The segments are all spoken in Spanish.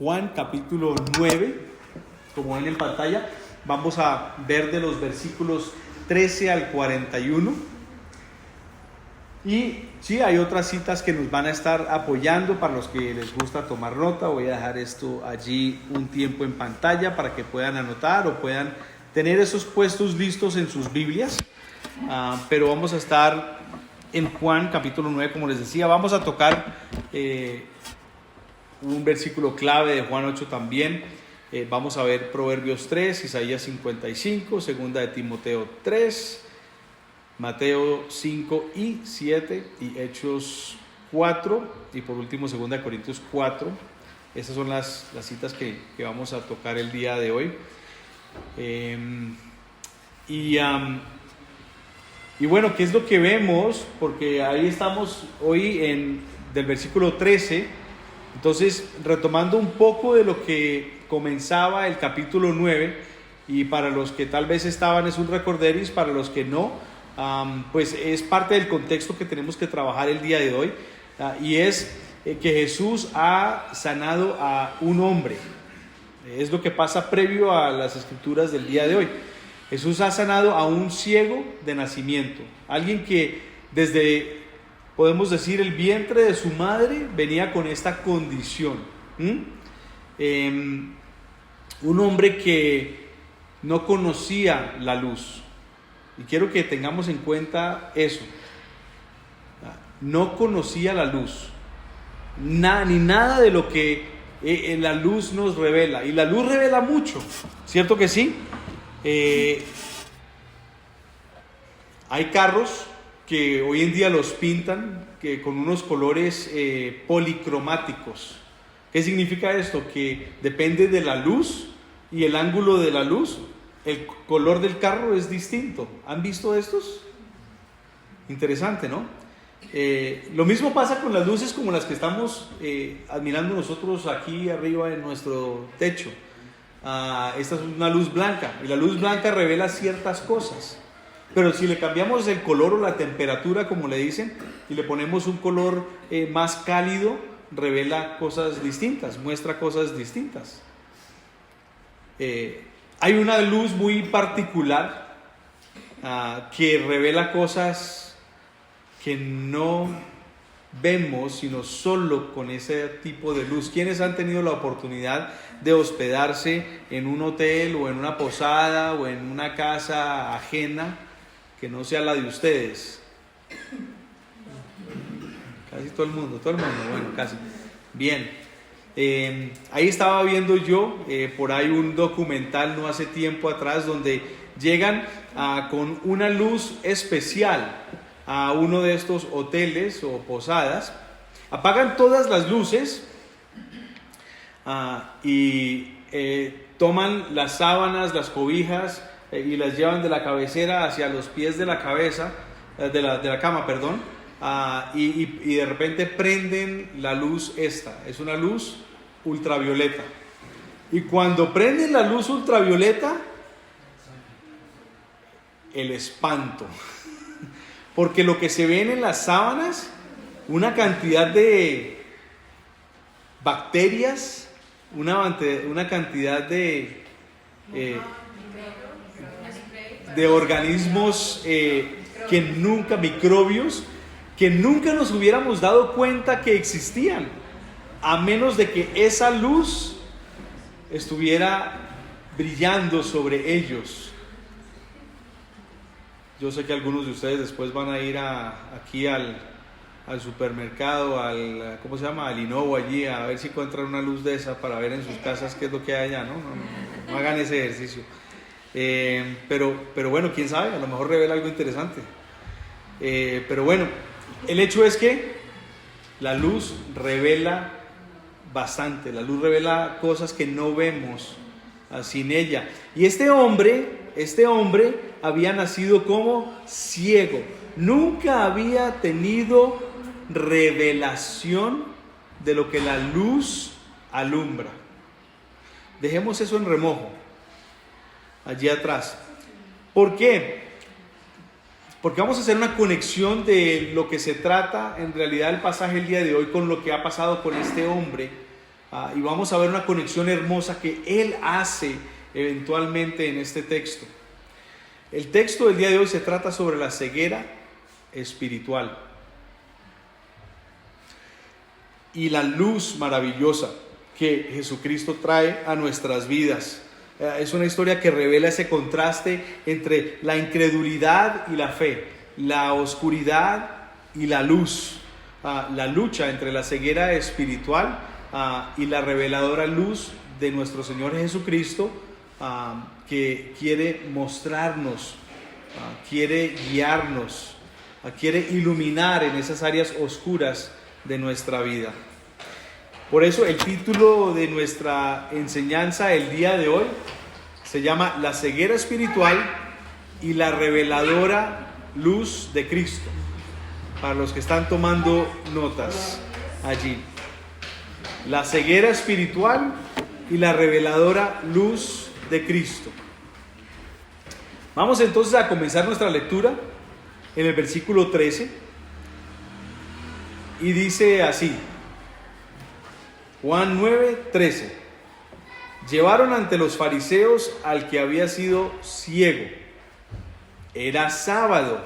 Juan capítulo 9, como ven en pantalla. Vamos a ver de los versículos 13 al 41. Y sí, hay otras citas que nos van a estar apoyando para los que les gusta tomar nota. Voy a dejar esto allí un tiempo en pantalla para que puedan anotar o puedan tener esos puestos listos en sus Biblias. Pero vamos a estar en Juan capítulo 9, como les decía. Vamos a tocar un versículo clave de Juan 8 también. Vamos a ver Proverbios 3, Isaías 55, segunda de Timoteo 3, Mateo 5 y 7 y Hechos 4 y por último segunda de Corintios 4. Esas son las citas que vamos a tocar el día de hoy. Y bueno, ¿qué es lo que vemos? Porque ahí estamos hoy del versículo 13. Entonces, retomando un poco de lo que comenzaba el capítulo 9, y para los que tal vez estaban es un recorderis, para los que no, pues es parte del contexto que tenemos que trabajar el día de hoy, y es que Jesús ha sanado a un hombre. Es lo que pasa previo a las escrituras del día de hoy. Jesús ha sanado a un ciego de nacimiento, alguien que desde, podemos decir, el vientre de su madre venía con esta condición. Un hombre que no conocía la luz. Y quiero que tengamos en cuenta eso. No conocía la luz. Ni nada de lo que la luz nos revela. Y la luz revela mucho, ¿cierto que sí? Hay carros que hoy en día los pintan con unos colores policromáticos. ¿Qué significa esto? Que depende de la luz y el ángulo de la luz, el color del carro es distinto. ¿Han visto estos? Interesante, ¿no? Lo mismo pasa con las luces como las que estamos admirando nosotros aquí arriba en nuestro techo. Esta es una luz blanca y la luz blanca revela ciertas cosas. Pero si le cambiamos el color o la temperatura, como le dicen, y le ponemos un color más cálido, revela cosas distintas, muestra cosas distintas. Hay una luz muy particular que revela cosas que no vemos, sino solo con ese tipo de luz. ¿Quiénes han tenido la oportunidad de hospedarse en un hotel o en una posada o en una casa ajena que no sea la de ustedes? Casi todo el mundo, bueno, casi. Bien, ahí estaba viendo yo por ahí un documental no hace tiempo atrás donde llegan con una luz especial a uno de estos hoteles o posadas, apagan todas las luces y toman las sábanas, las cobijas y las llevan de la cabecera hacia los pies de la cabeza, de la cama, perdón, y de repente prenden la luz esta. Es una luz ultravioleta. Y cuando prenden la luz ultravioleta, el espanto. Porque lo que se ven en las sábanas, una cantidad de bacterias, una cantidad de organismos microbios, que nunca nos hubiéramos dado cuenta que existían, a menos de que esa luz estuviera brillando sobre ellos. Yo sé que algunos de ustedes después van a ir aquí al supermercado, ¿cómo se llama? Al Lenovo allí, a ver si encuentran una luz de esa para ver en sus casas qué es lo que hay allá, ¿no? No hagan ese ejercicio. Pero bueno, quién sabe, a lo mejor revela algo interesante. Pero bueno, el hecho es que la luz revela bastante, la luz revela cosas que no vemos sin ella. Y este hombre había nacido como ciego, nunca había tenido revelación de lo que la luz alumbra. Dejemos eso en remojo, allí atrás. ¿Por qué? Porque vamos a hacer una conexión de lo que se trata en realidad el pasaje el día de hoy con lo que ha pasado con este hombre Y vamos a ver una conexión hermosa que Él hace eventualmente en este texto. El texto del día de hoy se trata sobre la ceguera espiritual y la luz maravillosa que Jesucristo trae a nuestras vidas. Es una historia que revela ese contraste entre la incredulidad y la fe, la oscuridad y la luz, la lucha entre la ceguera espiritual y la reveladora luz de nuestro Señor Jesucristo, que quiere mostrarnos, quiere guiarnos, quiere iluminar en esas áreas oscuras de nuestra vida. Por eso el título de nuestra enseñanza el día de hoy se llama La ceguera espiritual y la reveladora luz de Cristo. Para los que están tomando notas allí. La ceguera espiritual y la reveladora luz de Cristo. Vamos entonces a comenzar nuestra lectura en el versículo 13. Y dice así. Juan 9:13. Llevaron ante los fariseos al que había sido ciego. Era sábado.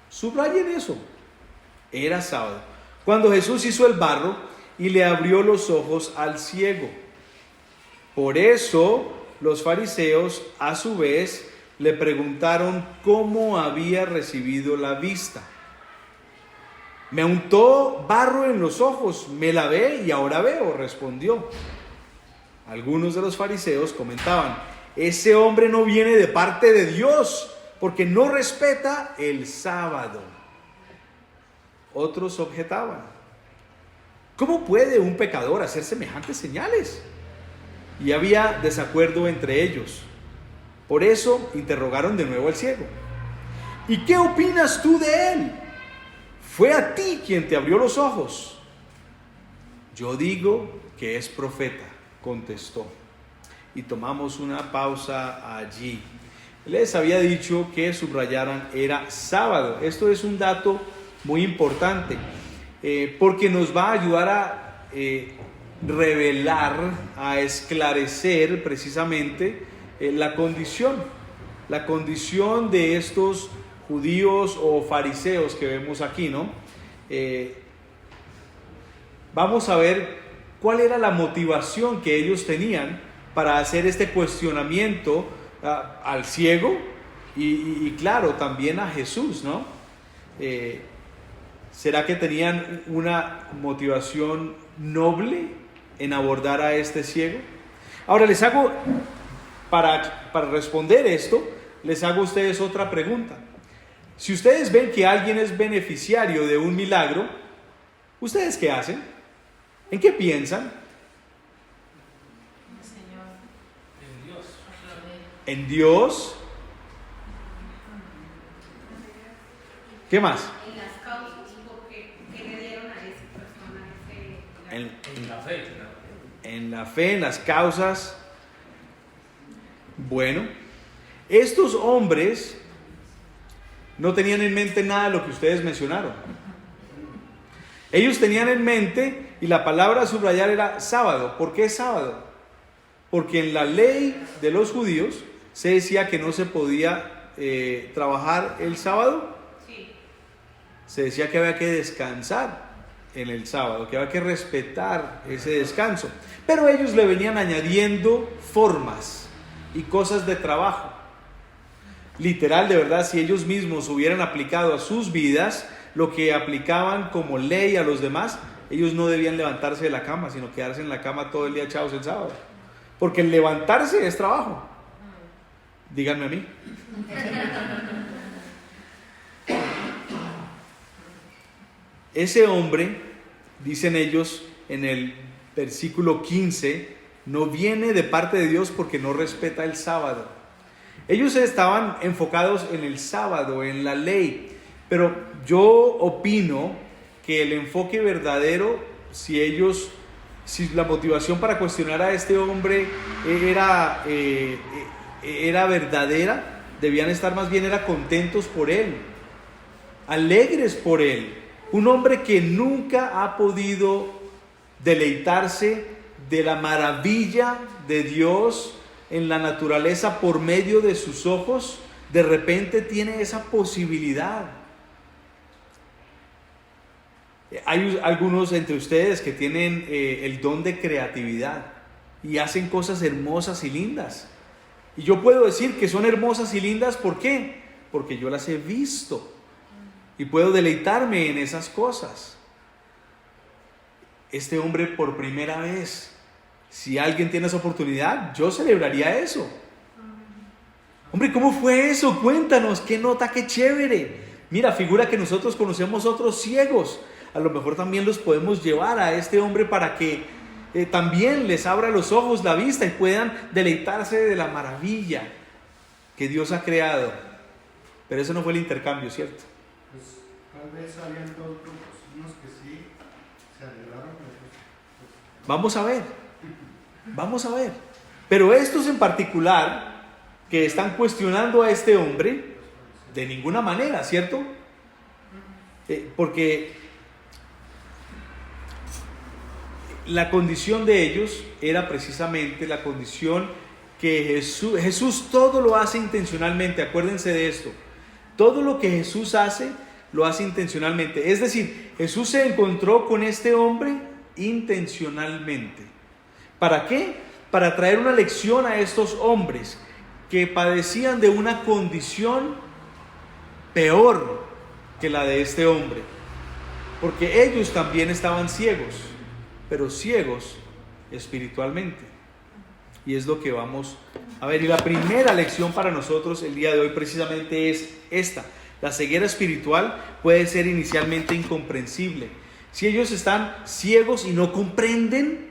Subrayen eso. Era sábado. Cuando Jesús hizo el barro y le abrió los ojos al ciego. Por eso los fariseos a su vez le preguntaron cómo había recibido la vista. Me untó barro en los ojos, me lavé y ahora veo, respondió. Algunos de los fariseos comentaban, ese hombre no viene de parte de Dios, porque no respeta el sábado. Otros objetaban, ¿cómo puede un pecador hacer semejantes señales? Y había desacuerdo entre ellos. Por eso interrogaron de nuevo al ciego. ¿Y qué opinas tú de él? Fue a ti quien te abrió los ojos. Yo digo que es profeta, contestó. Y tomamos una pausa allí. Les había dicho que subrayaran era sábado. Esto es un dato muy importante, porque nos va a ayudar a revelar, a esclarecer precisamente la condición de estos judíos o fariseos que vemos aquí, ¿no? Vamos a ver cuál era la motivación que ellos tenían para hacer este cuestionamiento al ciego y claro, también a Jesús, ¿no? ¿Será que tenían una motivación noble en abordar a este ciego? Ahora les hago, para responder esto, les hago a ustedes otra pregunta. Si ustedes ven que alguien es beneficiario de un milagro, ¿ustedes qué hacen? ¿En qué piensan? En Dios. ¿Qué más? En las causas, porque le dieron a esa persona en la fe. En la fe, en las causas. Bueno, estos hombres no tenían en mente nada de lo que ustedes mencionaron. Ellos tenían en mente, y la palabra a subrayar era sábado. ¿Por qué sábado? Porque en la ley de los judíos se decía que no se podía trabajar el sábado. Sí. Se decía que había que descansar en el sábado, que había que respetar ese descanso. Pero ellos le venían añadiendo formas y cosas de trabajo. Literal, de verdad, si ellos mismos hubieran aplicado a sus vidas lo que aplicaban como ley a los demás, ellos no debían levantarse de la cama, sino quedarse en la cama todo el día echados el sábado. Porque el levantarse es trabajo. Díganme a mí. Ese hombre, dicen ellos en el versículo 15, no viene de parte de Dios porque no respeta el sábado. Ellos estaban enfocados en el sábado, en la ley, pero yo opino que el enfoque verdadero, si la motivación para cuestionar a este hombre era verdadera, debían estar más bien contentos por él, alegres por él. Un hombre que nunca ha podido deleitarse de la maravilla de Dios en la naturaleza por medio de sus ojos, de repente tiene esa posibilidad. Hay algunos entre ustedes que tienen el don de creatividad y hacen cosas hermosas y lindas. Y yo puedo decir que son hermosas y lindas, ¿por qué? Porque yo las he visto y puedo deleitarme en esas cosas. Este hombre por primera vez, si alguien tiene esa oportunidad, yo celebraría eso. Hombre, ¿cómo fue eso? Cuéntanos, qué nota, qué chévere. Mira, figura que nosotros conocemos otros ciegos. A lo mejor también los podemos llevar a este hombre para que también les abra los ojos, la vista, y puedan deleitarse de la maravilla que Dios ha creado. Pero eso no fue el intercambio, ¿cierto? Pues tal vez habían dos grupos, unos que sí se alegraron, Vamos a ver. Pero estos en particular, que están cuestionando a este hombre, de ninguna manera, ¿cierto? Porque la condición de ellos era precisamente la condición que Jesús todo lo hace intencionalmente. Acuérdense de esto. Todo lo que Jesús hace, lo hace intencionalmente. Es decir, Jesús se encontró con este hombre intencionalmente. ¿Para qué? Para traer una lección a estos hombres que padecían de una condición peor que la de este hombre. Porque ellos también estaban ciegos, pero ciegos espiritualmente. Y es lo que vamos a ver. Y la primera lección para nosotros el día de hoy precisamente es esta. La ceguera espiritual puede ser inicialmente incomprensible. Si ellos están ciegos y no comprenden,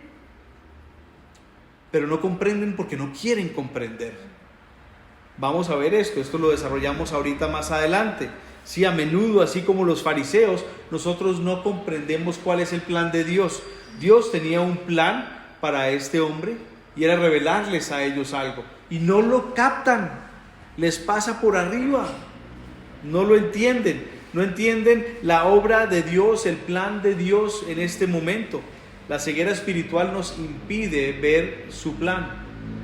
pero no comprenden porque no quieren comprender. Vamos a ver esto lo desarrollamos ahorita más adelante. Sí, a menudo, así como los fariseos, nosotros no comprendemos cuál es el plan de Dios. Dios tenía un plan para este hombre y era revelarles a ellos algo. Y no lo captan, les pasa por arriba, no lo entienden. No entienden la obra de Dios, el plan de Dios en este momento. La ceguera espiritual nos impide ver su plan,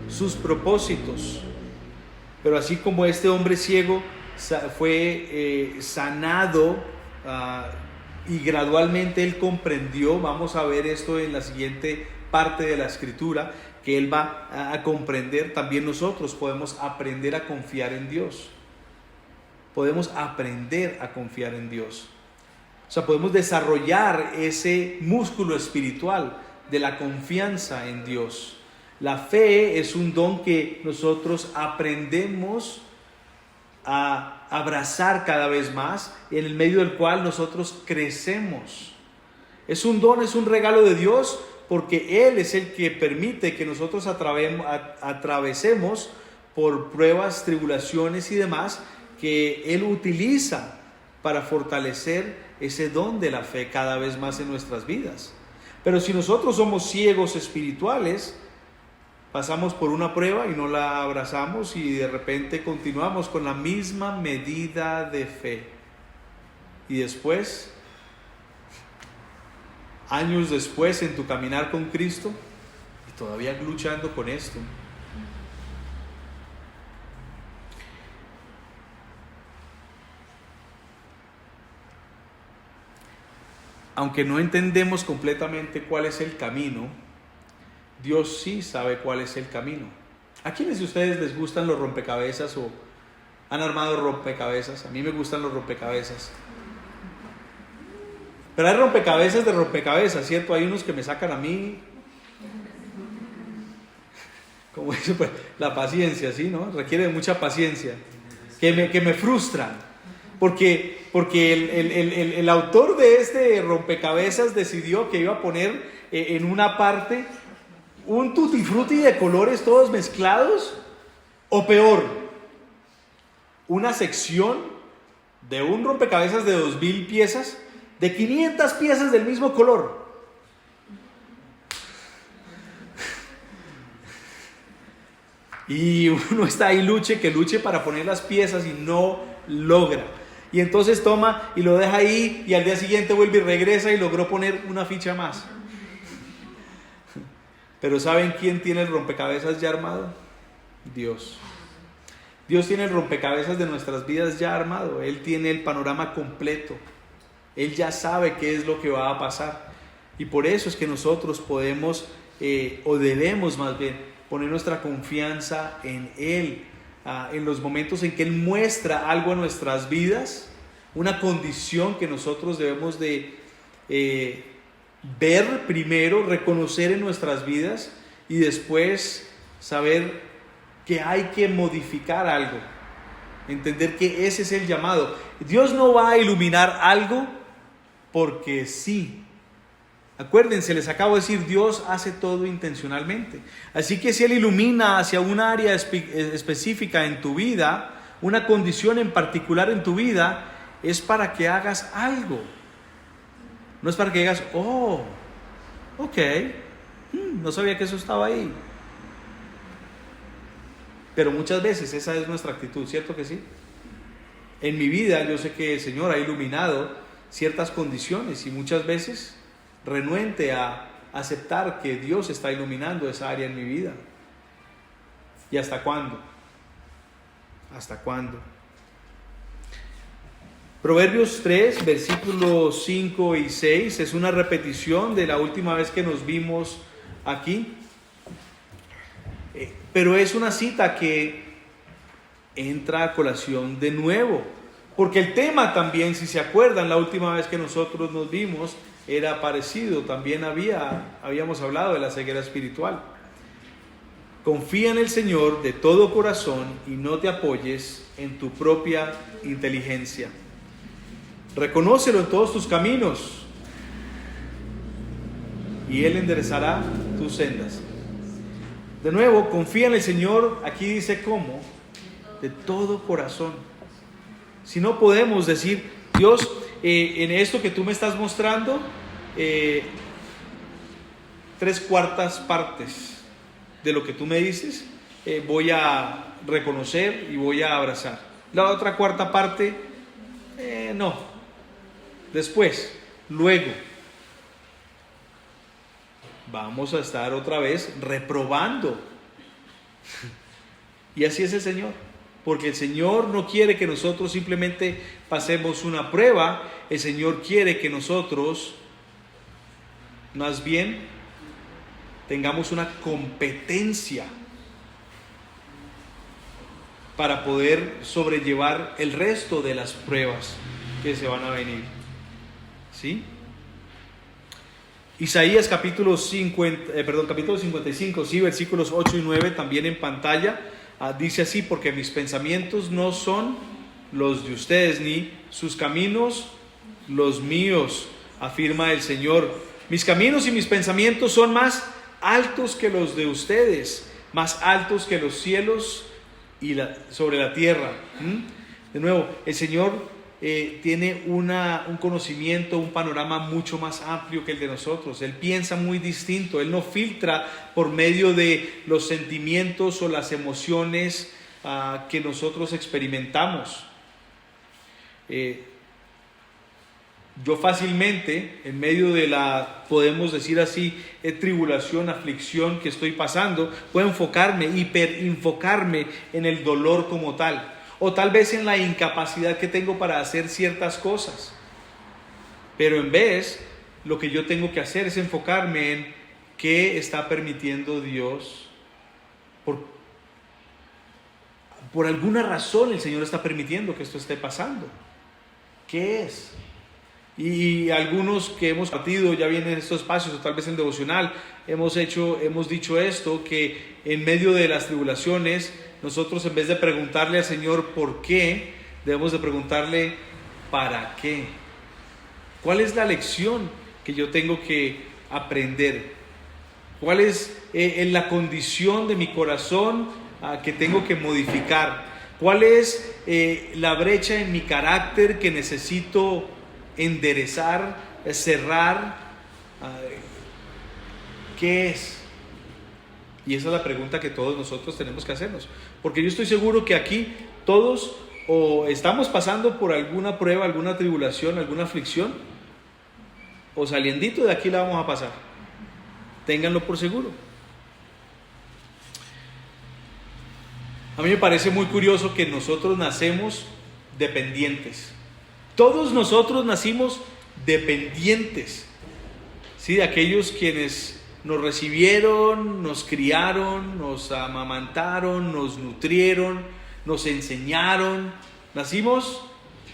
sus propósitos. Pero así como este hombre ciego fue sanado y gradualmente él comprendió, vamos a ver esto en la siguiente parte de la escritura, que él va a comprender, también nosotros podemos aprender a confiar en Dios. Podemos aprender a confiar en Dios. O sea, podemos desarrollar ese músculo espiritual de la confianza en Dios. La fe es un don que nosotros aprendemos a abrazar cada vez más, en el medio del cual nosotros crecemos. Es un don, es un regalo de Dios, porque Él es el que permite que nosotros atravesemos por pruebas, tribulaciones y demás, que Él utiliza para fortalecer ese don de la fe cada vez más en nuestras vidas. Pero si nosotros somos ciegos espirituales, pasamos por una prueba y no la abrazamos y de repente continuamos con la misma medida de fe. Y después, años después en tu caminar con Cristo, y todavía luchando con esto. Aunque no entendemos completamente cuál es el camino, Dios sí sabe cuál es el camino. ¿A quiénes de ustedes les gustan los rompecabezas o han armado rompecabezas? A mí me gustan los rompecabezas. Pero hay rompecabezas de rompecabezas, ¿cierto? Hay unos que me sacan a mí, como eso, pues, la paciencia, ¿sí? ¿No? Requiere de mucha paciencia, que me frustran. Porque el autor de este rompecabezas decidió que iba a poner en una parte un tutti frutti de colores todos mezclados, o peor, una sección de un rompecabezas de 2000 piezas, de 500 piezas del mismo color. Y uno está ahí luche para poner las piezas y no logra. Y entonces toma y lo deja ahí y al día siguiente vuelve y regresa y logró poner una ficha más. Pero ¿saben quién tiene el rompecabezas ya armado? Dios. Dios tiene el rompecabezas de nuestras vidas ya armado. Él tiene el panorama completo. Él ya sabe qué es lo que va a pasar. Y por eso es que nosotros podemos, o debemos más bien, poner nuestra confianza en Él. En los momentos en que Él muestra algo en nuestras vidas, una condición que nosotros debemos de ver primero, reconocer en nuestras vidas y después saber que hay que modificar algo, entender que ese es el llamado. Dios no va a iluminar algo porque sí. Acuérdense, les acabo de decir, Dios hace todo intencionalmente. Así que si Él ilumina hacia un área específica en tu vida, una condición en particular en tu vida, es para que hagas algo. No es para que digas, oh, ok, no sabía que eso estaba ahí. Pero muchas veces esa es nuestra actitud, ¿cierto que sí? En mi vida yo sé que el Señor ha iluminado ciertas condiciones y muchas veces renuente a aceptar que Dios está iluminando esa área en mi vida. ¿Y hasta cuándo? ¿Hasta cuándo? Proverbios 3, versículos 5 y 6 es una repetición de la última vez que nos vimos aquí. Pero es una cita que entra a colación de nuevo, porque el tema también, si se acuerdan, la última vez que nosotros nos vimos era parecido, también habíamos hablado de la ceguera espiritual. Confía en el Señor de todo corazón y no te apoyes en tu propia inteligencia. Reconócelo en todos tus caminos y Él enderezará tus sendas. De nuevo, confía en el Señor, aquí dice cómo, de todo corazón. Si no podemos decir, Dios, en esto que tú me estás mostrando, 3/4 partes de lo que tú me dices, voy a reconocer y voy a abrazar. La otra 1/4 parte, no. Después, luego, vamos a estar otra vez reprobando. Y así es el Señor, porque el Señor no quiere que nosotros simplemente pasemos una prueba. El Señor quiere que nosotros, más bien, tengamos una competencia para poder sobrellevar el resto de las pruebas que se van a venir. ¿Sí? Isaías capítulo 55, sí, versículos 8 y 9, también en pantalla, dice así: porque mis pensamientos no son los de ustedes, ni sus caminos los míos, afirma el Señor. Mis caminos y mis pensamientos son más altos que los de ustedes, más altos que los cielos y sobre la tierra. De nuevo, el Señor tiene un conocimiento, un panorama mucho más amplio que el de nosotros. Él piensa muy distinto. Él no filtra por medio de los sentimientos o las emociones que nosotros experimentamos. Yo fácilmente, en medio de podemos decir así, tribulación, aflicción que estoy pasando, puedo enfocarme, hiperinfocarme en el dolor como tal, o tal vez en la incapacidad que tengo para hacer ciertas cosas. Pero en vez, lo que yo tengo que hacer es enfocarme en qué está permitiendo Dios. Por alguna razón el Señor está permitiendo que esto esté pasando. ¿Qué es? Y algunos que hemos partido ya vienen en estos espacios, o tal vez en devocional, hemos dicho esto, que en medio de las tribulaciones, nosotros en vez de preguntarle al Señor por qué, debemos de preguntarle para qué. ¿Cuál es la lección que yo tengo que aprender? ¿Cuál es la condición de mi corazón que tengo que modificar? ¿Cuál es la brecha en mi carácter que necesito enderezar, cerrar? ¿Qué es? Y esa es la pregunta que todos nosotros tenemos que hacernos, porque yo estoy seguro que aquí todos o estamos pasando por alguna prueba, alguna tribulación, alguna aflicción, o saliendito de aquí la vamos a pasar. Ténganlo por seguro. A mí me parece muy curioso que nosotros nacemos dependientes. Todos nosotros nacimos dependientes, ¿sí? De aquellos quienes nos recibieron, nos criaron, nos amamantaron, nos nutrieron, nos enseñaron. Nacimos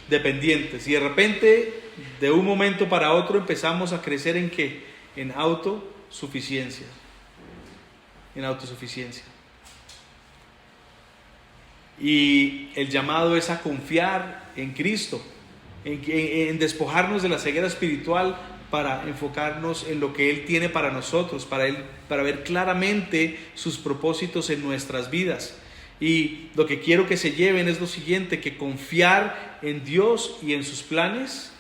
dependientes y de repente, de un momento para otro, empezamos a crecer ¿en qué? En autosuficiencia. En autosuficiencia. Y el llamado es a confiar en Cristo, en despojarnos de la ceguera espiritual para enfocarnos en lo que Él tiene para nosotros, para ver claramente sus propósitos en nuestras vidas. Y lo que quiero que se lleven es lo siguiente, que confiar en Dios y en sus planes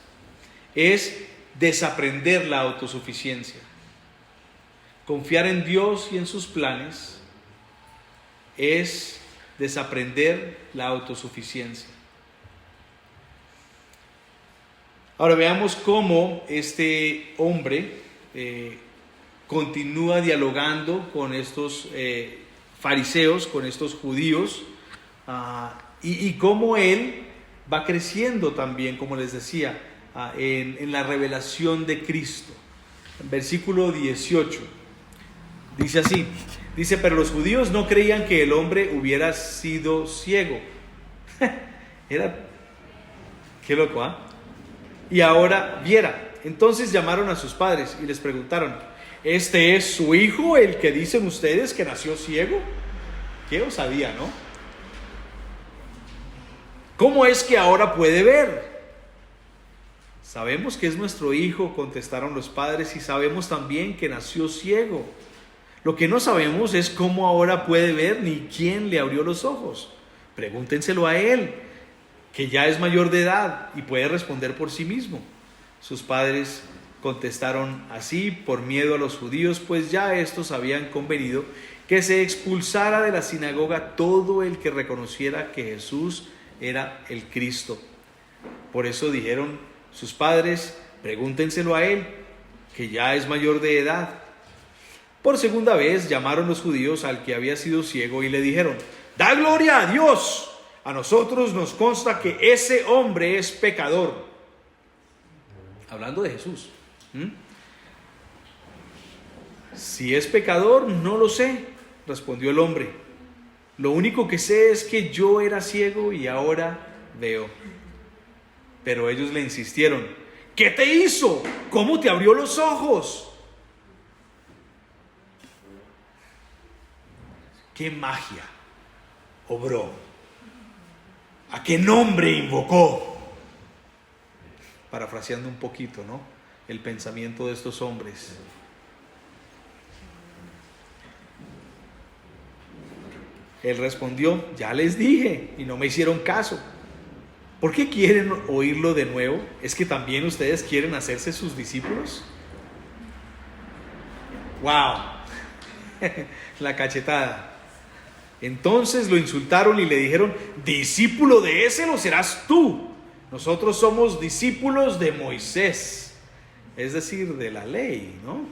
es desaprender la autosuficiencia. Confiar en Dios y en sus planes es desaprender la autosuficiencia. Ahora veamos cómo este hombre continúa dialogando con estos fariseos, con estos judíos, y cómo él va creciendo también, como les decía, en la revelación de Cristo. Versículo 18 dice así, dice: pero los judíos no creían que el hombre hubiera sido ciego. Qué loco, ¿ah? Y ahora viera. Entonces llamaron a sus padres y les preguntaron: ¿este es su hijo, el que dicen ustedes que nació ciego? Qué osadía, ¿no? ¿Cómo es que ahora puede ver? Sabemos que es nuestro hijo, contestaron los padres, y sabemos también que nació ciego. Lo que no sabemos es cómo ahora puede ver ni quién le abrió los ojos. Pregúntenselo a él, que ya es mayor de edad y puede responder por sí mismo. Sus padres contestaron así por miedo a los judíos, pues ya estos habían convenido que se expulsara de la sinagoga todo el que reconociera que Jesús era el Cristo. Por eso dijeron sus padres: pregúntenselo a él, que ya es mayor de edad. Por segunda vez llamaron los judíos al que había sido ciego y le dijeron: da gloria a Dios. A nosotros nos consta que ese hombre es pecador. Hablando de Jesús. Si es pecador, no lo sé, respondió el hombre. Lo único que sé es que yo era ciego y ahora veo. Pero ellos le insistieron: ¿qué te hizo? ¿Cómo te abrió los ojos? ¿Qué magia obró? ¿A qué nombre invocó? Parafraseando un poquito, ¿no?, el pensamiento de estos hombres. Él respondió: ya les dije y no me hicieron caso. ¿Por qué quieren oírlo de nuevo? ¿Es que también ustedes quieren hacerse sus discípulos? ¡Wow! La cachetada. Entonces lo insultaron y le dijeron: discípulo de ese lo serás tú. Nosotros somos discípulos de Moisés, es decir, de la ley, ¿no?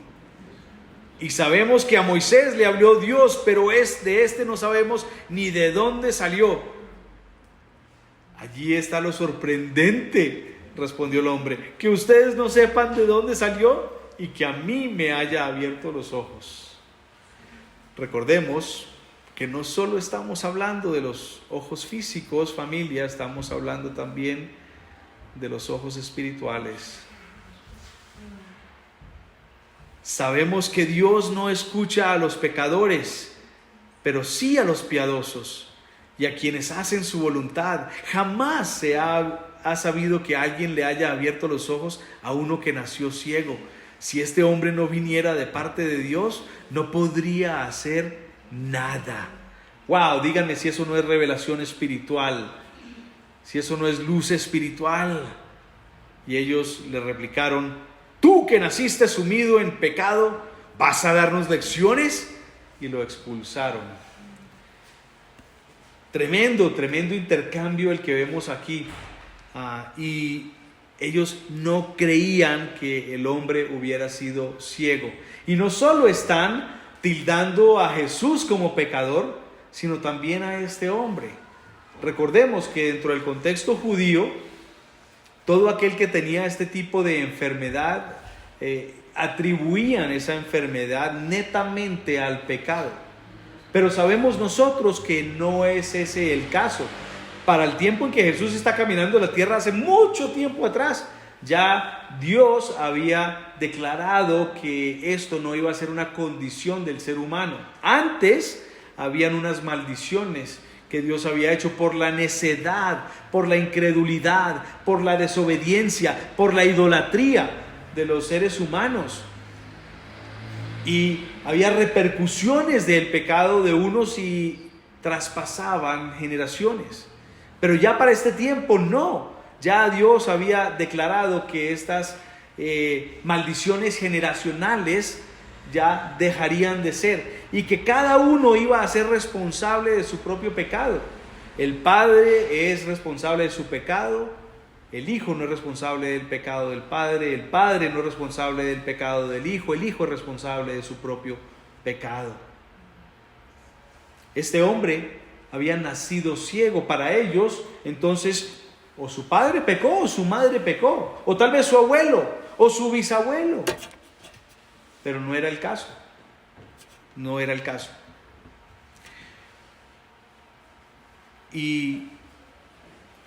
Y sabemos que a Moisés le habló Dios, pero de este no sabemos ni de dónde salió. Allí está lo sorprendente, respondió el hombre, que ustedes no sepan de dónde salió y que a mí me haya abierto los ojos. Recordemos que no solo estamos hablando de los ojos físicos, familia, estamos hablando también de los ojos espirituales. Sabemos que Dios no escucha a los pecadores, pero sí a los piadosos y a quienes hacen su voluntad. Jamás se ha sabido que alguien le haya abierto los ojos a uno que nació ciego. Si este hombre no viniera de parte de Dios, no podría hacer nada. Wow, díganme si eso no es revelación espiritual, si eso no es luz espiritual. Y ellos le replicaron: tú que naciste sumido en pecado, ¿vas a darnos lecciones? Y lo expulsaron. Tremendo intercambio el que vemos aquí. Y ellos no creían que el hombre hubiera sido ciego. Y no solo están tildando a Jesús como pecador, sino también a este hombre. Recordemos que dentro del contexto judío, todo aquel que tenía este tipo de enfermedad, atribuían esa enfermedad netamente al pecado. Pero sabemos nosotros que no es ese el caso. Para el tiempo en que Jesús está caminando la tierra, hace mucho tiempo atrás, ya Dios había declarado que esto no iba a ser una condición del ser humano. Antes habían unas maldiciones que Dios había hecho por la necedad, por la incredulidad, por la desobediencia, por la idolatría de los seres humanos. Y había repercusiones del pecado de unos y traspasaban generaciones. Pero ya para este tiempo no. Ya Dios había declarado que estas maldiciones generacionales ya dejarían de ser y que cada uno iba a ser responsable de su propio pecado. El padre es responsable de su pecado, el hijo no es responsable del pecado del padre, el padre no es responsable del pecado del hijo, el hijo es responsable de su propio pecado. Este hombre había nacido ciego. Para ellos, entonces, o su padre pecó o su madre pecó, o tal vez su abuelo o su bisabuelo. Pero no era el caso. No era el caso. Y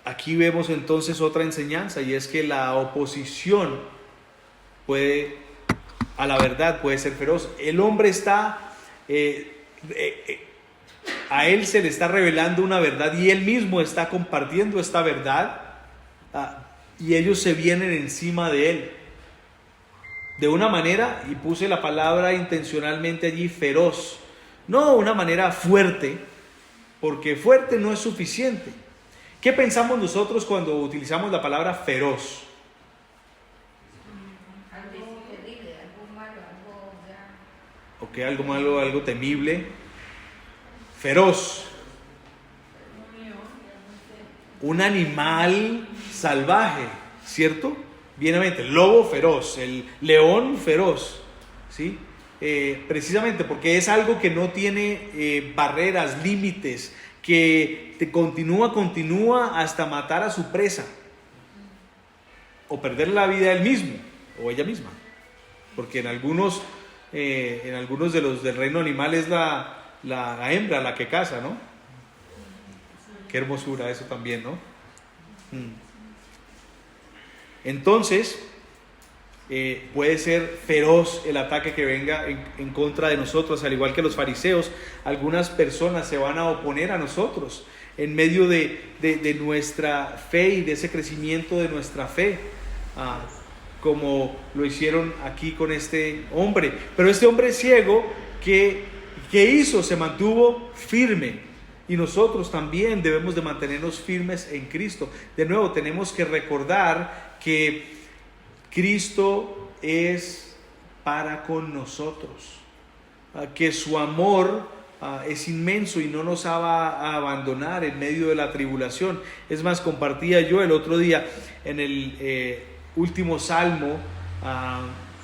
aquí vemos entonces otra enseñanza, y es que la oposición a la verdad puede ser feroz. El hombre está, a él se le está revelando una verdad y él mismo está compartiendo esta verdad, y ellos se vienen encima de él. De una manera, y puse la palabra intencionalmente allí, feroz. No una manera fuerte, porque fuerte no es suficiente. ¿Qué pensamos nosotros cuando utilizamos la palabra feroz? Algo terrible, algo malo, algo ya. Ok, algo malo, algo temible. Feroz. Un animal salvaje, ¿cierto? Bienamente, el lobo feroz, el león feroz, ¿sí? Precisamente porque es algo que no tiene barreras, límites, que te continúa hasta matar a su presa, o perder la vida él mismo, o ella misma, porque en algunos de los del reino animal es la hembra la que caza, ¿no? Qué hermosura eso también, ¿no? Entonces, puede ser feroz el ataque que venga en contra de nosotros. Al igual que los fariseos, algunas personas se van a oponer a nosotros en medio de nuestra fe y de ese crecimiento de nuestra fe, como lo hicieron aquí con este hombre. Pero este hombre ciego, ¿qué hizo? Se mantuvo firme. Y nosotros también debemos de mantenernos firmes en Cristo. De nuevo, tenemos que recordar que Cristo es para con nosotros, que su amor es inmenso y no nos va a abandonar en medio de la tribulación. Es más, compartía yo el otro día en el último salmo,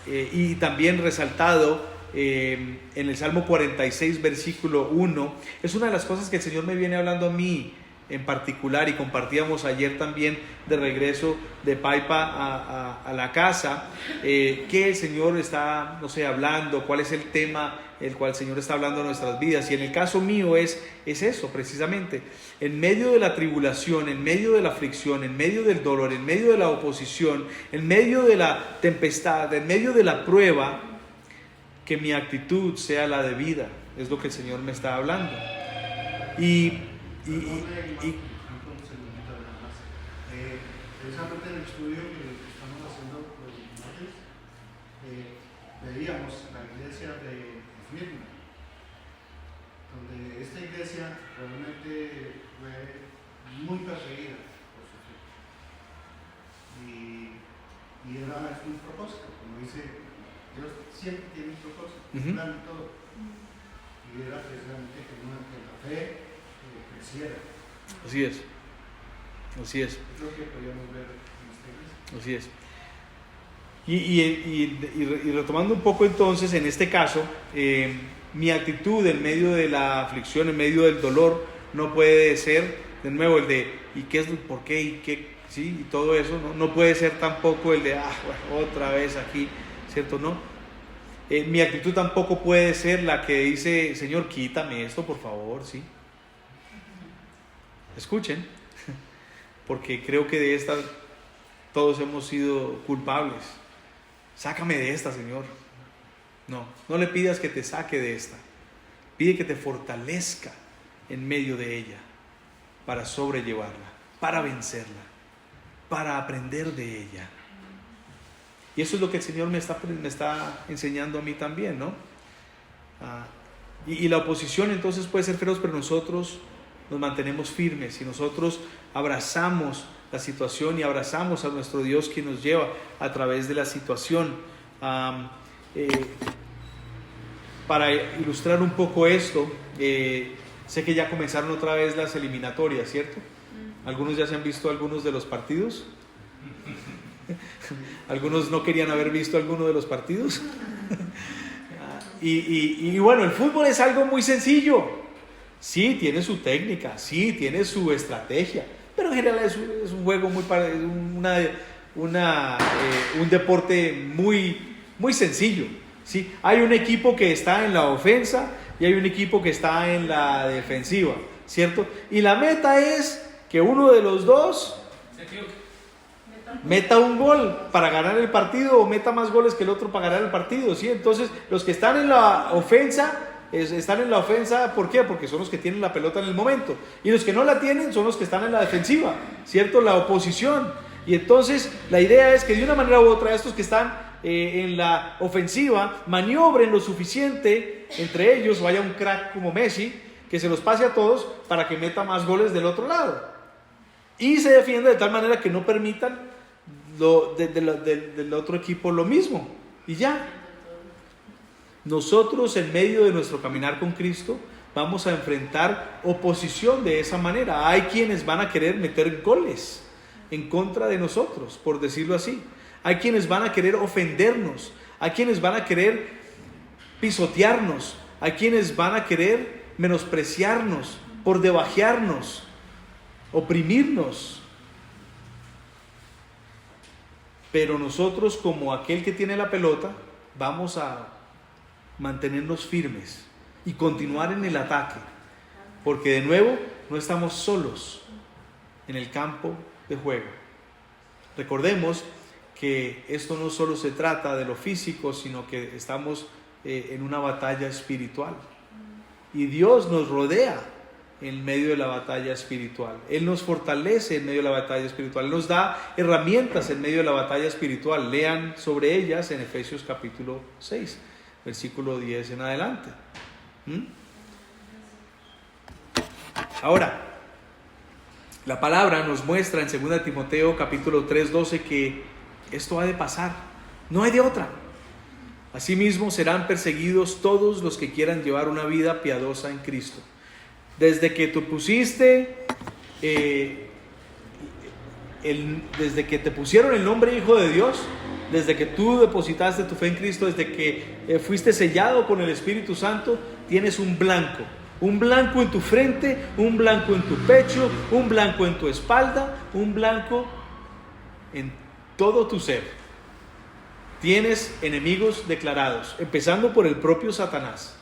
y también resaltado en el Salmo 46, versículo 1, es una de las cosas que el Señor me viene hablando a mí en particular, y compartíamos ayer también de regreso de Paipa a la casa, que el Señor está, hablando, cuál es el tema el cual el Señor está hablando en nuestras vidas. Y en el caso mío es eso precisamente, en medio de la tribulación, en medio de la aflicción, en medio del dolor, en medio de la oposición, en medio de la tempestad, en medio de la prueba, que mi actitud sea la de vida. Es lo que el Señor me está hablando. Precisamente en el estudio que estamos haciendo los estudiantes, veíamos la iglesia de Esmirna, donde esta iglesia realmente fue muy perseguida por su fe. Y era un propósito, como dice Dios, siempre tiene un propósito, un plan y todo. Y era precisamente que la fe creciera. Así es. Es lo que podíamos ver en esta iglesia. Así es. Y retomando un poco entonces, en este caso, Mi actitud en medio de la aflicción, en medio del dolor, no puede ser, de nuevo, el de ¿y qué es, por qué, y qué, sí, y todo eso? No puede ser tampoco el de bueno, otra vez aquí, ¿cierto? No. Mi actitud tampoco puede ser la que dice, Señor, quítame esto, por favor, ¿sí? Escuchen, porque creo que de esta todos hemos sido culpables. Sácame de esta, Señor. No le pidas que te saque de esta. Pide que te fortalezca en medio de ella para sobrellevarla, para vencerla, para aprender de ella. Y eso es lo que el Señor me está enseñando a mí también, ¿no? Y la oposición entonces puede ser feroz, pero nosotros nos mantenemos firmes y nosotros abrazamos la situación y abrazamos a nuestro Dios, quien nos lleva a través de la situación. Para ilustrar un poco esto, sé que ya comenzaron otra vez las eliminatorias, ¿cierto? Algunos ya se han visto algunos de los partidos. Algunos no querían haber visto alguno de los partidos. Y bueno, el fútbol es algo muy sencillo. Sí, tiene su técnica, sí, tiene su estrategia, pero en general es un juego muy un deporte muy sencillo. ¿Sí? Hay un equipo que está en la ofensa y hay un equipo que está en la defensiva, ¿cierto? Y la meta es que uno de los dos meta un gol para ganar el partido o meta más goles que el otro para ganar el partido, ¿sí? Entonces, los que están en la ofensa están en la ofensa, ¿por qué? Porque son los que tienen la pelota en el momento, y los que no la tienen son los que están en la defensiva, ¿cierto? La oposición. Y entonces la idea es que de una manera u otra estos que están en la ofensiva maniobren lo suficiente entre ellos, vaya un crack como Messi que se los pase a todos para que meta más goles del otro lado y se defienda de tal manera que no permitan del otro equipo lo mismo, y ya. Nosotros en medio de nuestro caminar con Cristo vamos a enfrentar oposición de esa manera. Hay quienes van a querer meter goles en contra de nosotros, por decirlo así. Hay quienes van a querer ofendernos, hay quienes van a querer pisotearnos, hay quienes van a querer menospreciarnos, por debajearnos, oprimirnos. Pero nosotros, como aquel que tiene la pelota, vamos a mantenernos firmes y continuar en el ataque, porque de nuevo no estamos solos en el campo de juego. Recordemos que esto no solo se trata de lo físico, sino que estamos en una batalla espiritual, y Dios nos rodea en medio de la batalla espiritual. Él nos fortalece en medio de la batalla espiritual, Él nos da herramientas en medio de la batalla espiritual. Lean sobre ellas en Efesios capítulo 6, versículo 10 en adelante. Ahora, la palabra nos muestra en 2 Timoteo capítulo 3, 12 que esto ha de pasar, no hay de otra. Asimismo serán perseguidos todos los que quieran llevar una vida piadosa en Cristo. Desde que tú pusiste, desde que te pusieron el nombre Hijo de Dios, desde que tú depositaste tu fe en Cristo, desde que fuiste sellado con el Espíritu Santo, tienes un blanco en tu frente, un blanco en tu pecho, un blanco en tu espalda, un blanco en todo tu ser. Tienes enemigos declarados, empezando por el propio Satanás.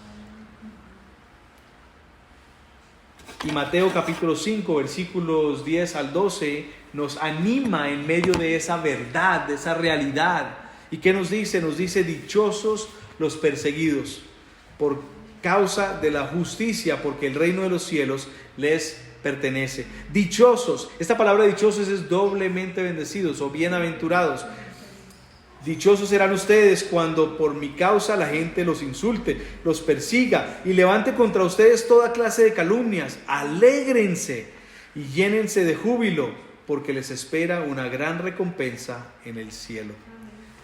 Y Mateo capítulo 5, versículos 10 al 12, nos anima en medio de esa verdad, de esa realidad. ¿Y qué nos dice? Nos dice: dichosos los perseguidos por causa de la justicia, porque el reino de los cielos les pertenece. Dichosos, esta palabra dichosos es doblemente bendecidos o bienaventurados. Dichosos serán ustedes cuando por mi causa la gente los insulte, los persiga y levante contra ustedes toda clase de calumnias. Alégrense y llénense de júbilo, porque les espera una gran recompensa en el cielo.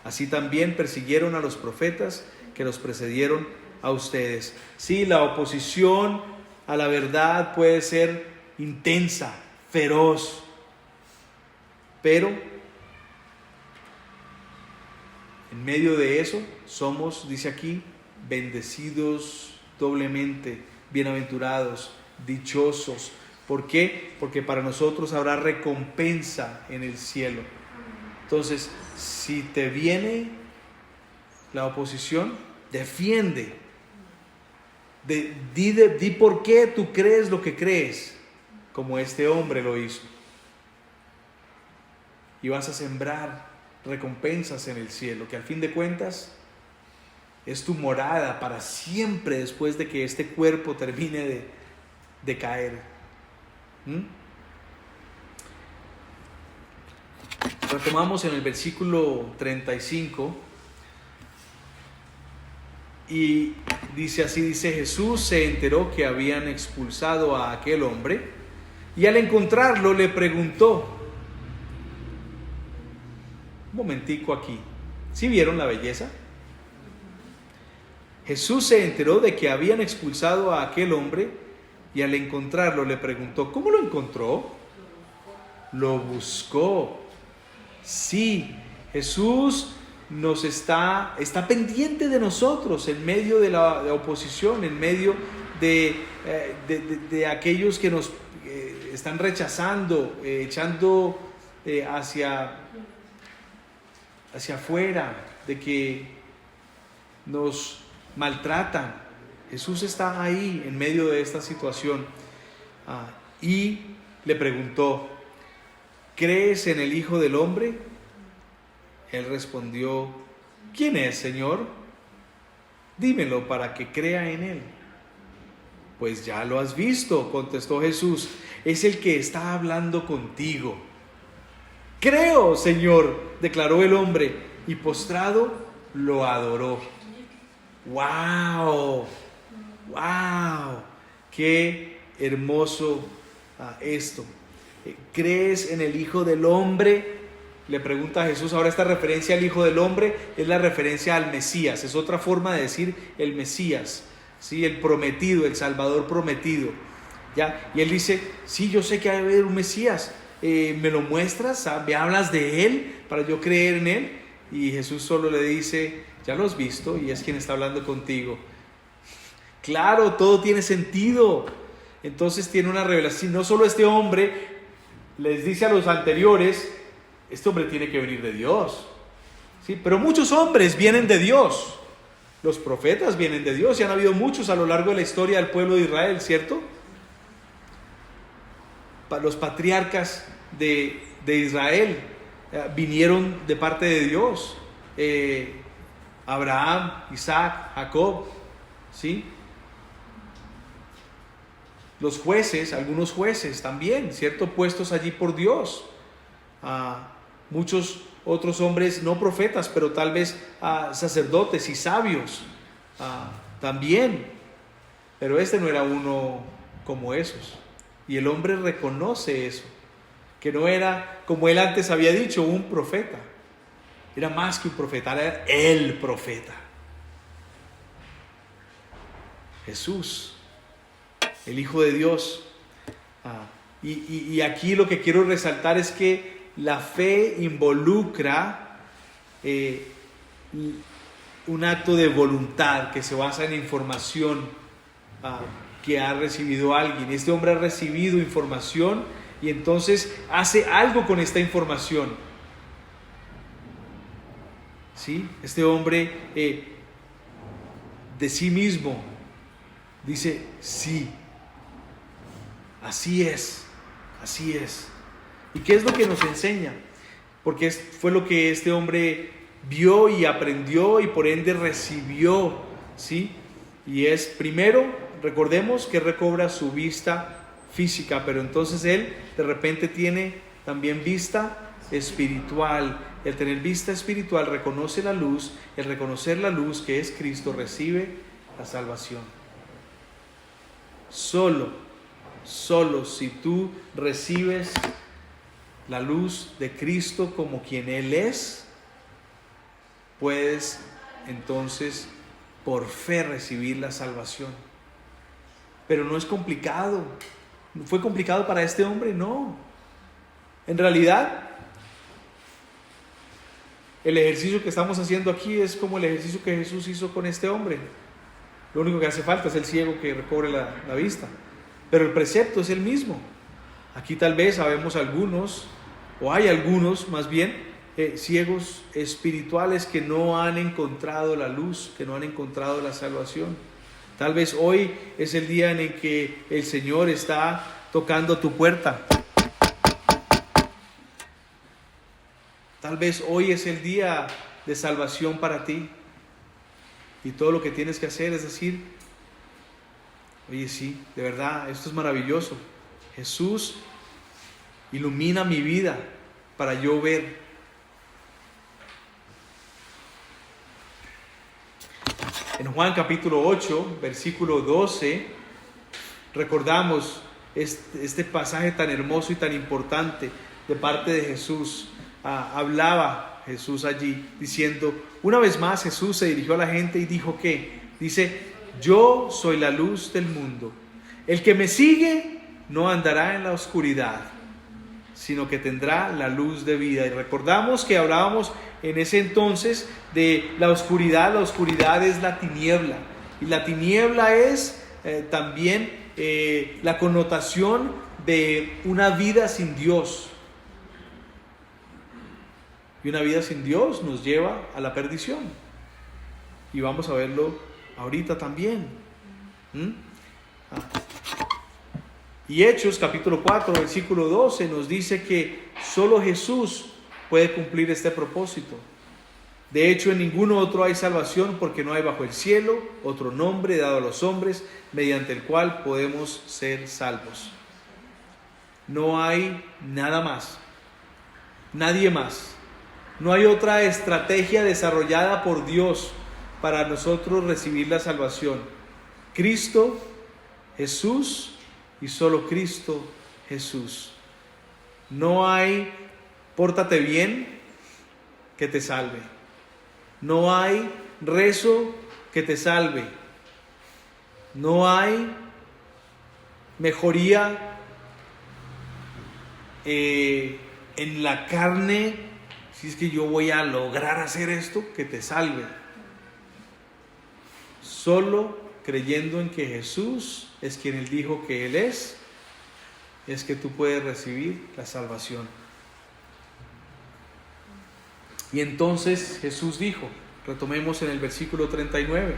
Así también persiguieron a los profetas que los precedieron a ustedes. Sí, la oposición a la verdad puede ser intensa, feroz, pero en medio de eso somos, dice aquí, bendecidos doblemente bienaventurados, dichosos. ¿Por qué? Porque para nosotros habrá recompensa en el cielo. Entonces, si te viene la oposición, defiende. Di por qué tú crees lo que crees, como este hombre lo hizo. Y vas a sembrar recompensas en el cielo, que al fin de cuentas es tu morada para siempre después de que este cuerpo termine de caer. Retomamos en el versículo 35 y dice así, dice: Jesús se enteró que habían expulsado a aquel hombre y al encontrarlo le preguntó. Un momentico aquí, ¿sí vieron la belleza? Jesús se enteró de que habían expulsado a aquel hombre y al encontrarlo le preguntó. ¿Cómo lo encontró? Lo buscó. Sí, Jesús está pendiente de nosotros en medio de la oposición, en medio de aquellos que nos están rechazando, echando hacia afuera, de que nos maltratan. Jesús está ahí en medio de esta situación y le preguntó: ¿crees en el Hijo del Hombre? Él respondió: ¿quién es, Señor? Dímelo para que crea en él. Pues ya lo has visto, contestó Jesús, es el que está hablando contigo. Creo, Señor, declaró el hombre, y postrado lo adoró. ¡Wow! ¡Wow! ¡Qué hermoso esto! ¿Crees en el Hijo del Hombre? Le pregunta a Jesús. Ahora esta referencia al Hijo del Hombre es la referencia al Mesías. Es otra forma de decir el Mesías, ¿sí? El prometido, el Salvador prometido. ¿Ya? Y él dice: sí, yo sé que hay que haber un Mesías. ¿Me lo muestras? ¿Me hablas de él para yo creer en él? Y Jesús solo le dice: ya lo has visto y es quien está hablando contigo. Claro, todo tiene sentido. Entonces tiene una revelación. No solo este hombre les dice a los anteriores: este hombre tiene que venir de Dios, ¿sí? Pero muchos hombres vienen de Dios. Los profetas vienen de Dios y han habido muchos a lo largo de la historia del pueblo de Israel, ¿cierto? Los patriarcas de Israel vinieron de parte de Dios. Abraham, Isaac, Jacob, ¿sí? Los jueces, algunos jueces también, ¿cierto? Puestos allí por Dios. Muchos otros hombres no profetas, pero tal vez sacerdotes y sabios también. Pero este no era uno como esos. Y el hombre reconoce eso, que no era, como él antes había dicho, un profeta. Era más que un profeta, era el profeta. Jesús, el Hijo de Dios. Y aquí lo que quiero resaltar es que la fe involucra un acto de voluntad que se basa en información que ha recibido alguien. Este hombre ha recibido información y entonces hace algo con esta información. ¿Sí? Este hombre de sí mismo dice: sí, así es, así es. ¿Y qué es lo que nos enseña? Porque fue lo que este hombre vio y aprendió y por ende recibió, ¿sí? Y es, primero, recordemos que recobra su vista física, pero entonces él de repente tiene también vista espiritual. El tener vista espiritual reconoce la luz, el reconocer la luz que es Cristo recibe la salvación. Solo si tú recibes la luz de Cristo como quien Él es, puedes entonces por fe recibir la salvación. Pero no es complicado. ¿Fue complicado para este hombre? No. En realidad, el ejercicio que estamos haciendo aquí es como el ejercicio que Jesús hizo con este hombre. Lo único que hace falta es el ciego que recobre la vista. Pero el precepto es el mismo. Aquí tal vez sabemos algunos, o hay algunos más bien, ciegos espirituales que no han encontrado la luz, que no han encontrado la salvación. Tal vez hoy es el día en el que el Señor está tocando tu puerta. Tal vez hoy es el día de salvación para ti. Y todo lo que tienes que hacer es decir, oye, sí, de verdad, esto es maravilloso. Jesús ilumina mi vida para yo ver. En Juan capítulo 8, versículo 12, recordamos este pasaje tan hermoso y tan importante de parte de Jesús. Hablaba Jesús allí diciendo, una vez más Jesús se dirigió a la gente y dijo que, dice, yo soy la luz del mundo. El que me sigue no andará en la oscuridad, sino que tendrá la luz de vida. Y recordamos que hablábamos en ese entonces de la oscuridad. La oscuridad es la tiniebla. Y la tiniebla es también la connotación de una vida sin Dios. Y una vida sin Dios nos lleva a la perdición. Y vamos a verlo ahorita también. Y Hechos capítulo 4 versículo 12 nos dice que solo Jesús puede cumplir este propósito. De hecho, en ningún otro hay salvación, porque no hay bajo el cielo otro nombre dado a los hombres mediante el cual podemos ser salvos. No hay nada más, nadie más. No hay otra estrategia desarrollada por Dios para nosotros recibir la salvación. Cristo, Jesús y solo Cristo Jesús. No hay pórtate bien que te salve. No hay rezo que te salve. No hay mejoría en la carne. Si es que yo voy a lograr hacer esto, que te salve. Solo creyendo en que Jesús es quien Él dijo que Él es que tú puedes recibir la salvación. Y entonces Jesús dijo, retomemos en el versículo 39.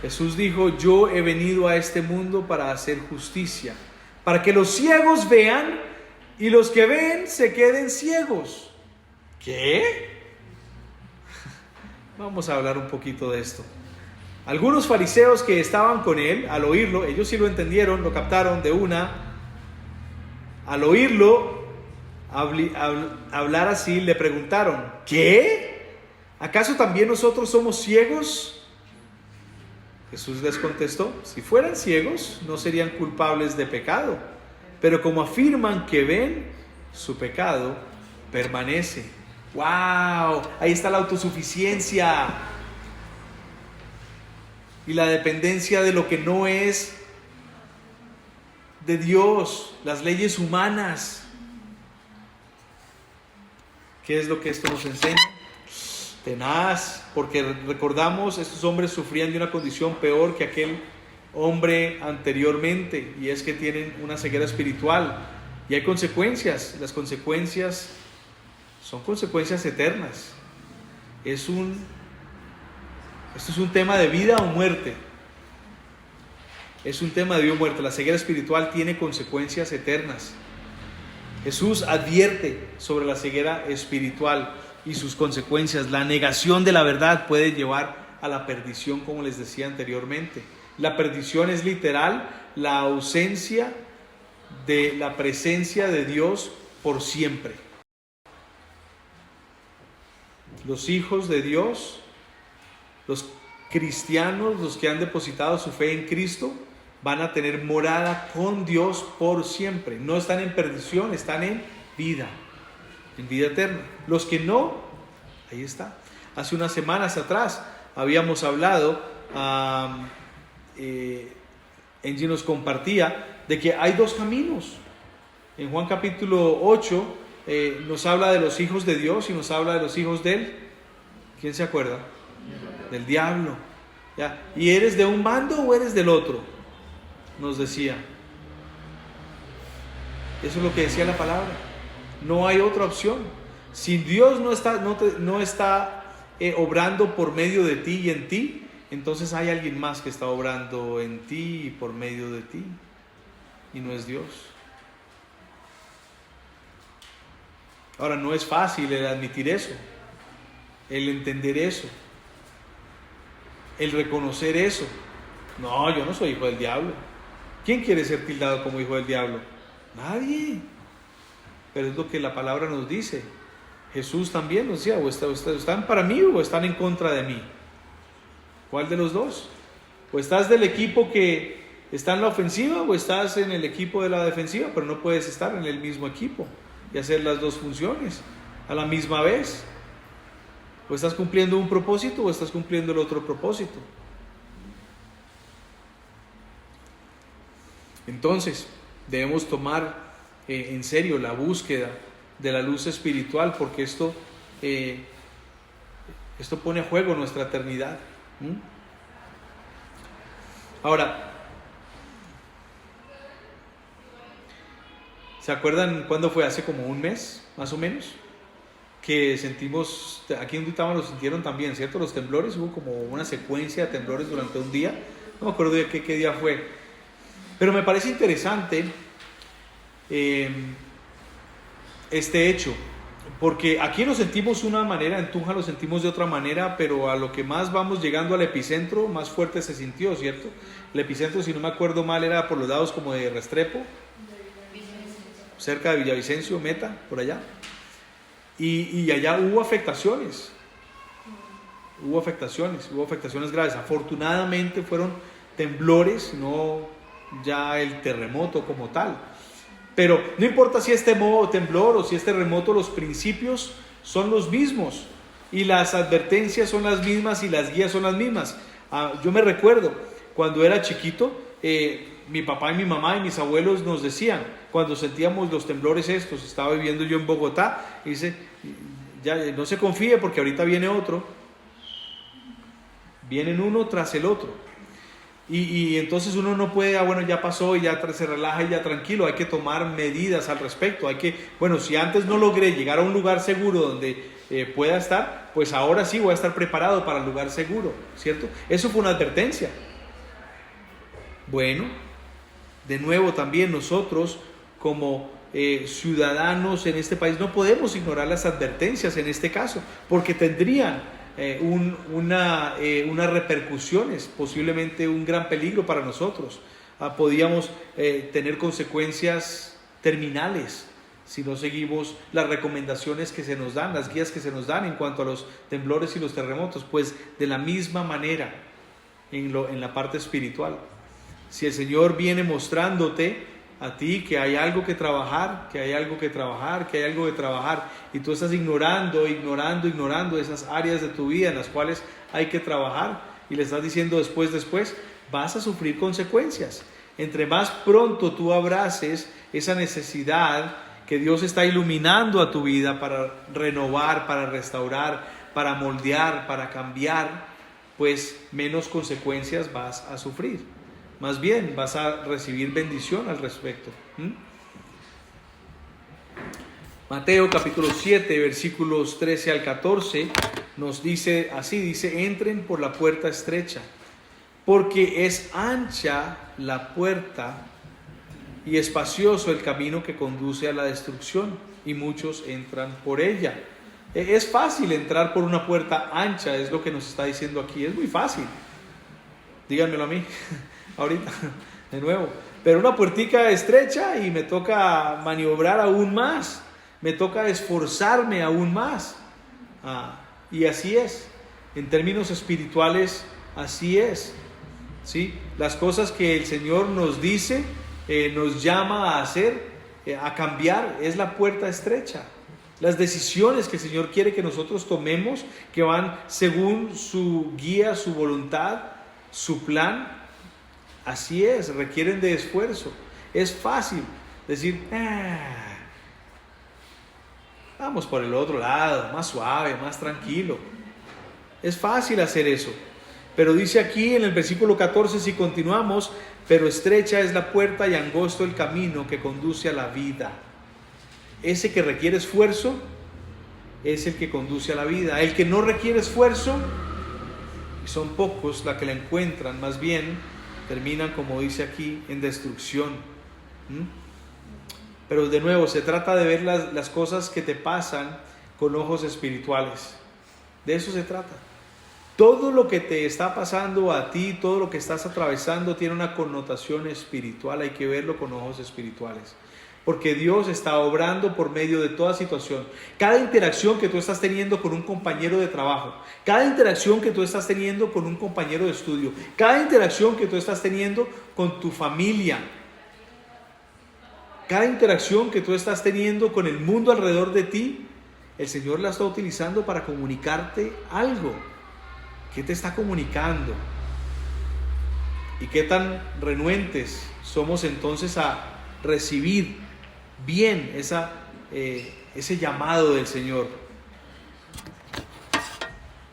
Jesús dijo, yo he venido a este mundo para hacer justicia, para que los ciegos vean y los que ven se queden ciegos. ¿Qué? Vamos a hablar un poquito de esto. Algunos fariseos que estaban con él, al oírlo, ellos sí lo entendieron, lo captaron de una. Al oírlo hablar así, le preguntaron, ¿qué? ¿Acaso también nosotros somos ciegos? Jesús les contestó, si fueran ciegos, no serían culpables de pecado. Pero como afirman que ven, su pecado permanece. ¡Wow! Ahí está la autosuficiencia y la dependencia de lo que no es de Dios, las leyes humanas. ¿Qué es lo que esto nos enseña? Tenaz, porque recordamos, estos hombres sufrían de una condición peor que aquel hombre anteriormente, y es que tienen una ceguera espiritual, y hay consecuencias. Las consecuencias son consecuencias eternas. Esto es un tema de vida o muerte. Es un tema de vida o muerte. La ceguera espiritual tiene consecuencias eternas. Jesús advierte sobre la ceguera espiritual y sus consecuencias. La negación de la verdad puede llevar a la perdición, como les decía anteriormente. La perdición es literal, la ausencia de la presencia de Dios por siempre. Los hijos de Dios, los cristianos, los que han depositado su fe en Cristo, van a tener morada con Dios por siempre. No están en perdición, están en vida eterna. Los que no, ahí está. Hace unas semanas atrás habíamos hablado, Angie nos compartía de que hay dos caminos. En Juan capítulo 8 nos habla de los hijos de Dios y nos habla de los hijos de él. ¿Quién se acuerda? Del diablo. ¿Ya? ¿Y eres de un bando o eres del otro? Nos decía. Eso es lo que decía la palabra. No hay otra opción. Si Dios no está obrando por medio de ti y en ti, entonces hay alguien más que está obrando en ti y por medio de ti. Y no es Dios. Ahora, no es fácil el admitir eso, el entender eso, el reconocer eso. No, yo no soy hijo del diablo. ¿Quién quiere ser tildado como hijo del diablo? Nadie. Pero es lo que la palabra nos dice. Jesús también nos decía, o están para mí o están en contra de mí. ¿Cuál de los dos? O estás del equipo que está en la ofensiva o estás en el equipo de la defensiva, pero no puedes estar en el mismo equipo y hacer las dos funciones a la misma vez. O estás cumpliendo un propósito o estás cumpliendo el otro propósito. Entonces, debemos tomar en serio la búsqueda de la luz espiritual, porque esto pone a juego nuestra eternidad. Ahora, ¿se acuerdan cuándo fue? Hace como un mes, más o menos, que sentimos, aquí en Duitama lo sintieron también, ¿cierto? Los temblores, hubo como una secuencia de temblores durante un día, no me acuerdo de qué día fue, pero me parece interesante este hecho, porque aquí lo sentimos de una manera, en Tunja lo sentimos de otra manera, pero a lo que más vamos llegando al epicentro, más fuerte se sintió, ¿cierto? El epicentro, si no me acuerdo mal, era por los lados como de Restrepo, cerca de Villavicencio, Meta, por allá. Y allá hubo afectaciones graves. Afortunadamente fueron temblores, no ya el terremoto como tal. Pero no importa si es temblor o si es terremoto, los principios son los mismos y las advertencias son las mismas y las guías son las mismas. Yo me recuerdo cuando era chiquito, mi papá y mi mamá y mis abuelos nos decían, cuando sentíamos los temblores estos, estaba viviendo yo en Bogotá, y dice, ya no se confíe porque ahorita viene otro, vienen uno tras el otro. Y entonces uno no puede, bueno, ya pasó y ya se relaja y ya tranquilo, hay que tomar medidas al respecto, si antes no logré llegar a un lugar seguro donde pueda estar, pues ahora sí voy a estar preparado para el lugar seguro, ¿cierto? Eso fue una advertencia. Bueno, de nuevo también nosotros como ciudadanos en este país no podemos ignorar las advertencias en este caso, porque tendrían unas repercusiones, posiblemente un gran peligro para nosotros. Podíamos tener consecuencias terminales si no seguimos las recomendaciones que se nos dan, las guías que se nos dan en cuanto a los temblores y los terremotos. Pues de la misma manera en la parte espiritual, si el Señor viene mostrándote a ti que hay algo que trabajar, y tú estás ignorando esas áreas de tu vida en las cuales hay que trabajar, y le estás diciendo después, vas a sufrir consecuencias. Entre más pronto tú abraces esa necesidad que Dios está iluminando a tu vida para renovar, para restaurar, para moldear, para cambiar, pues menos consecuencias vas a sufrir. Más bien vas a recibir bendición al respecto. Mateo capítulo 7, versículos 13 al 14, nos dice así, dice, entren por la puerta estrecha, porque es ancha la puerta y espacioso el camino que conduce a la destrucción, y muchos entran por ella. Es fácil entrar por una puerta ancha, es lo que nos está diciendo aquí, es muy fácil. Díganmelo a mí. Ahorita, de nuevo, pero una puertica estrecha y me toca maniobrar aún más, me toca esforzarme aún más, y así es, en términos espirituales, así es, ¿sí? Las cosas que el Señor nos dice, nos llama a hacer, a cambiar, es la puerta estrecha. Las decisiones que el Señor quiere que nosotros tomemos, que van según su guía, su voluntad, su plan, así es, requieren de esfuerzo. Es fácil decir, vamos por el otro lado, más suave, más tranquilo. Es fácil hacer eso. Pero dice aquí en el versículo 14, si continuamos, pero estrecha es la puerta y angosto el camino que conduce a la vida. Ese que requiere esfuerzo es el que conduce a la vida. El que no requiere esfuerzo, y son pocos los que la encuentran, más bien terminan, como dice aquí, en destrucción. Pero de nuevo, se trata de ver las cosas que te pasan con ojos espirituales. De eso se trata. Todo lo que te está pasando a ti, todo lo que estás atravesando tiene una connotación espiritual. Hay que verlo con ojos espirituales. Porque Dios está obrando por medio de toda situación. Cada interacción que tú estás teniendo con un compañero de trabajo, cada interacción que tú estás teniendo con un compañero de estudio, cada interacción que tú estás teniendo con tu familia, cada interacción que tú estás teniendo con el mundo alrededor de ti, el Señor la está utilizando para comunicarte algo. ¿Qué te está comunicando? ¿Y qué tan renuentes somos entonces a recibir bien ese llamado del Señor?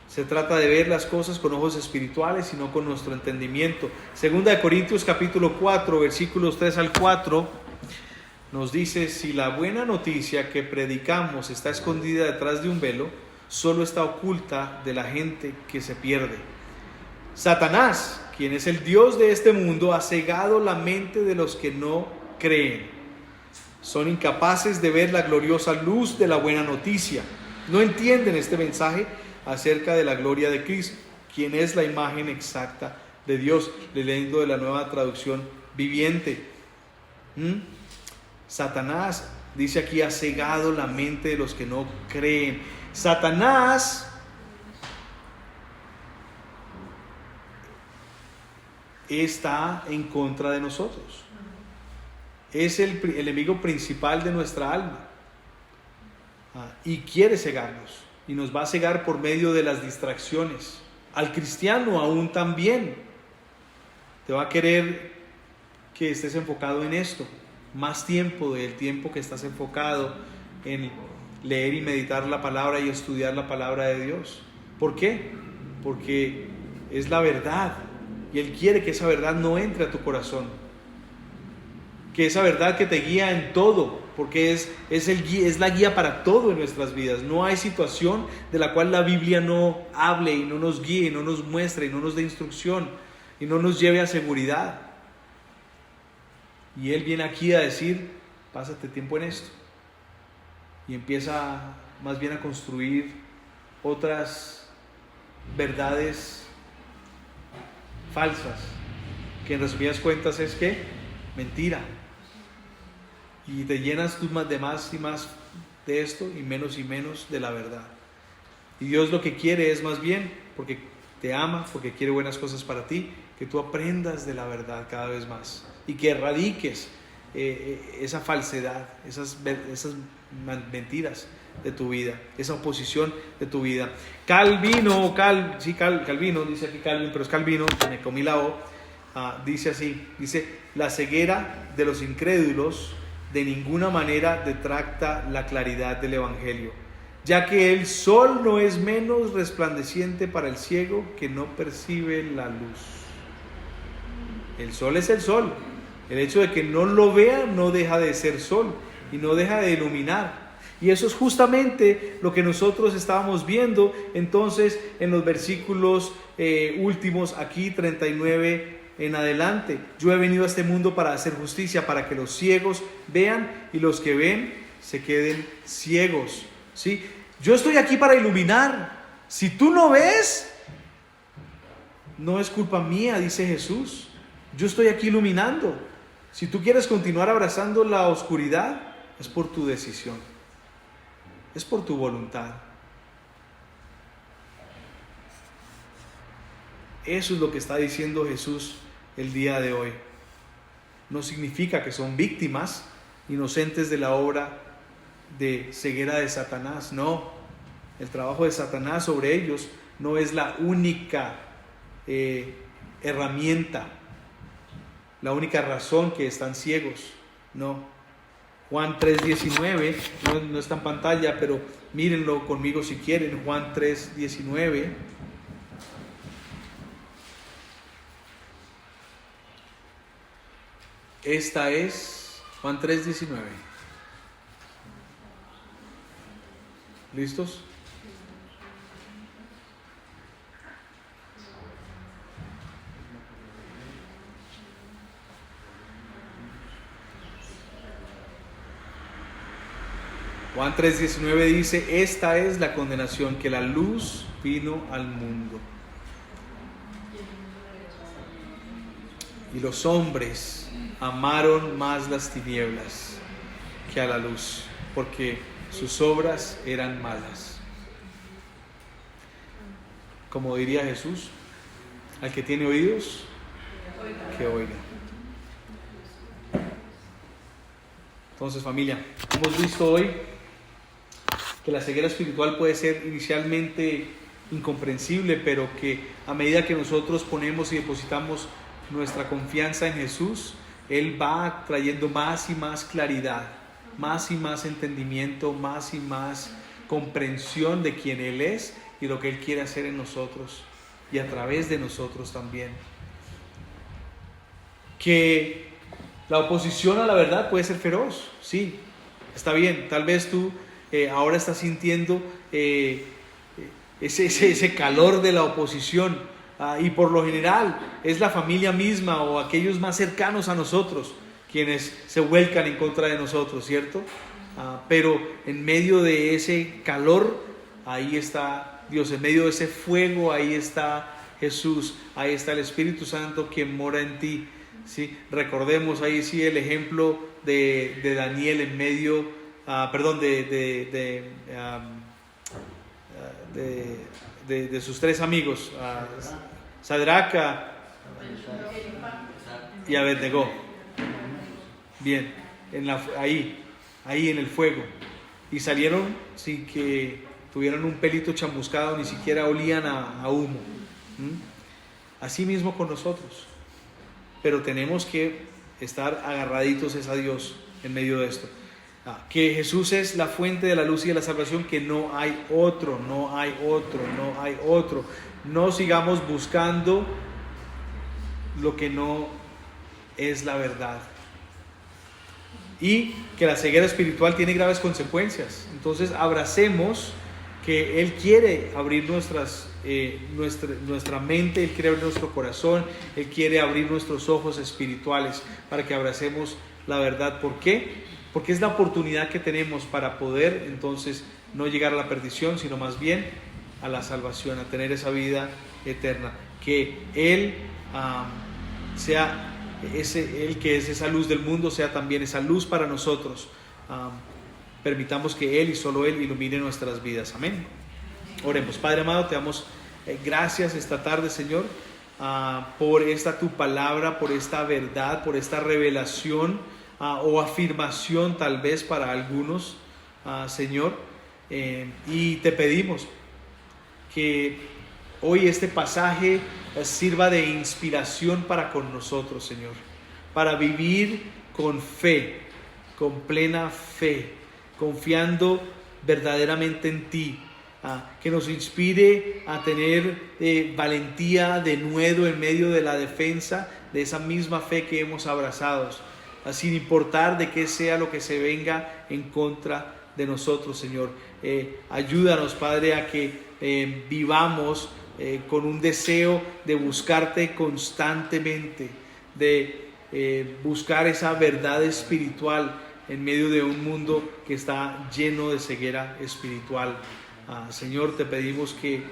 Se trata de ver las cosas con ojos espirituales y no con nuestro entendimiento. Segunda de Corintios capítulo 4, versículos 3 al 4, nos dice: si la buena noticia que predicamos está escondida detrás de un velo, solo está oculta de la gente que se pierde. Satanás, quien es el Dios de este mundo, ha cegado la mente de los que no creen. Son incapaces de ver la gloriosa luz de la buena noticia. No entienden este mensaje acerca de la gloria de Cristo, quien es la imagen exacta de Dios, leyendo de la Nueva Traducción Viviente. Satanás, dice aquí, ha cegado la mente de los que no creen. Satanás está en contra de nosotros. Es el enemigo principal de nuestra alma. Y quiere cegarnos. Y nos va a cegar por medio de las distracciones. Al cristiano aún también. Te va a querer que estés enfocado en esto. Más tiempo del tiempo que estás enfocado en leer y meditar la palabra y estudiar la palabra de Dios. ¿Por qué? Porque es la verdad. Y Él quiere que esa verdad no entre a tu corazón. Que esa verdad que te guía en todo, porque es la guía para todo en nuestras vidas. No hay situación de la cual la Biblia no hable y no nos guíe, y no nos muestre, y no nos dé instrucción, y no nos lleve a seguridad. Y Él viene aquí a decir: pásate tiempo en esto. Y empieza más bien a construir otras verdades falsas, que en resumidas cuentas es que mentira. Y te llenas tú de más y más de esto y menos de la verdad. Y Dios lo que quiere es más bien, porque te ama, porque quiere buenas cosas para ti, que tú aprendas de la verdad cada vez más y que erradiques esa falsedad, esas mentiras de tu vida, esa oposición de tu vida. Calvino, dice aquí Calvin, pero es Calvino, me comí la O. Dice así, la ceguera de los incrédulos de ninguna manera detracta la claridad del Evangelio, ya que el sol no es menos resplandeciente para el ciego que no percibe la luz. El sol es el sol. El hecho de que no lo vea no deja de ser sol y no deja de iluminar. Y eso es justamente lo que nosotros estábamos viendo entonces en los versículos últimos aquí, 39 en adelante. Yo he venido a este mundo para hacer justicia, para que los ciegos vean y los que ven se queden ciegos. ¿Sí? Yo estoy aquí para iluminar. Si tú no ves, no es culpa mía, dice Jesús. Yo estoy aquí iluminando. Si tú quieres continuar abrazando la oscuridad, es por tu decisión. Es por tu voluntad. Eso es lo que está diciendo Jesús el día de hoy. No significa que son víctimas inocentes de la obra de ceguera de Satanás. No, el trabajo de Satanás sobre ellos no es la única herramienta, la única razón que están ciegos. No. Juan 3:19, no está en pantalla, pero mírenlo conmigo si quieren. Juan 3:19. Esta es Juan 3:19. ¿Listos? Juan 3:19 dice: esta es la condenación, que la luz vino al mundo, y los hombres amaron más las tinieblas que a la luz, porque sus obras eran malas. Como diría Jesús, al que tiene oídos, que oiga. Entonces, familia, hemos visto hoy que la ceguera espiritual puede ser inicialmente incomprensible, pero que a medida que nosotros ponemos y depositamos nuestra confianza en Jesús, Él va trayendo más y más claridad, más y más entendimiento, más y más comprensión de quién Él es y lo que Él quiere hacer en nosotros y a través de nosotros también. Que la oposición a la verdad puede ser feroz, sí, está bien. Tal vez tú ahora estás sintiendo ese calor de la oposición, y por lo general es la familia misma o aquellos más cercanos a nosotros quienes se vuelcan en contra de nosotros, ¿cierto? Pero en medio de ese calor, ahí está Dios, en medio de ese fuego, ahí está Jesús, ahí está el Espíritu Santo que mora en ti, ¿sí? Recordemos ahí sí el ejemplo de Daniel en medio, de sus tres amigos, Sadraca y Abednego. Bien, ahí en el fuego, y salieron sin que tuvieran un pelito chamuscado, ni siquiera olían a humo. Así mismo con nosotros, pero tenemos que estar agarraditos a Dios en medio de esto. Que Jesús es la fuente de la luz y de la salvación, que no hay otro. No sigamos buscando lo que no es la verdad. Y que la ceguera espiritual tiene graves consecuencias. Entonces abracemos que Él quiere abrir nuestra mente, Él quiere abrir nuestro corazón, Él quiere abrir nuestros ojos espirituales para que abracemos la verdad. ¿Por qué? Porque es la oportunidad que tenemos para poder entonces no llegar a la perdición, sino más bien a la salvación, a tener esa vida eterna. Que Él sea Él que es esa luz del mundo, sea también esa luz para nosotros. Permitamos que Él y solo Él ilumine nuestras vidas. Amén. Oremos. Padre amado, te damos gracias esta tarde, Señor, por esta tu palabra, por esta verdad, por esta revelación o afirmación tal vez para algunos, Señor, y te pedimos que hoy este pasaje sirva de inspiración para con nosotros, Señor, para vivir con fe, con plena fe, confiando verdaderamente en ti, que nos inspire a tener valentía, denuedo en medio de la defensa de esa misma fe que hemos abrazado, sin importar de qué sea lo que se venga en contra de nosotros, Señor. Ayúdanos, Padre, a que vivamos con un deseo de buscarte constantemente, de buscar esa verdad espiritual en medio de un mundo que está lleno de ceguera espiritual. Señor, te pedimos que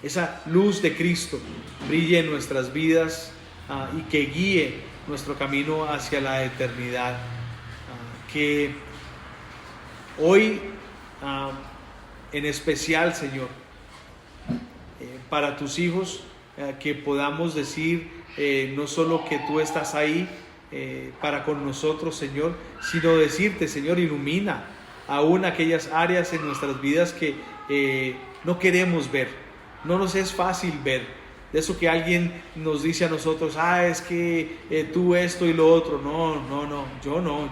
esa luz de Cristo brille en nuestras vidas y que guíe nuestro camino hacia la eternidad. Que hoy, en especial, Señor, para tus hijos, que podamos decir no solo que tú estás ahí para con nosotros, Señor, sino decirte, Señor, ilumina aún aquellas áreas en nuestras vidas que no queremos ver, no nos es fácil ver. De eso que alguien nos dice a nosotros, es que tú esto y lo otro. No, yo no.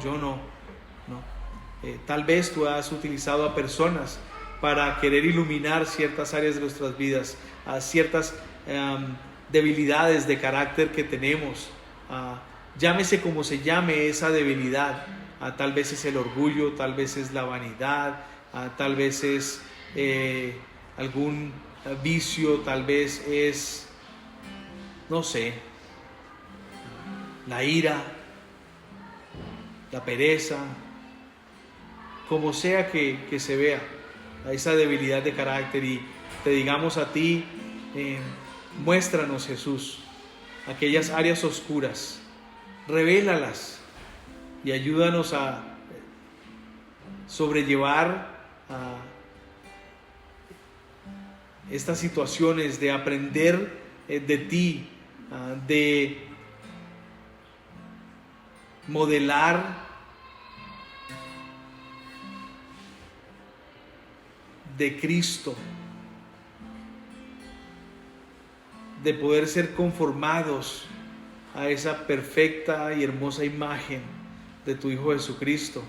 Tal vez tú has utilizado a personas para querer iluminar ciertas áreas de nuestras vidas, ciertas debilidades de carácter que tenemos, llámese como se llame esa debilidad. Tal vez es el orgullo, tal vez es la vanidad, tal vez es algún vicio, tal vez es, no sé, la ira, la pereza, como sea que se vea a esa debilidad de carácter, y te digamos a ti, muéstranos, Jesús, aquellas áreas oscuras, revélalas y ayúdanos a sobrellevar estas situaciones, de aprender de ti, de modelar de Cristo, de poder ser conformados a esa perfecta y hermosa imagen de tu Hijo Jesucristo.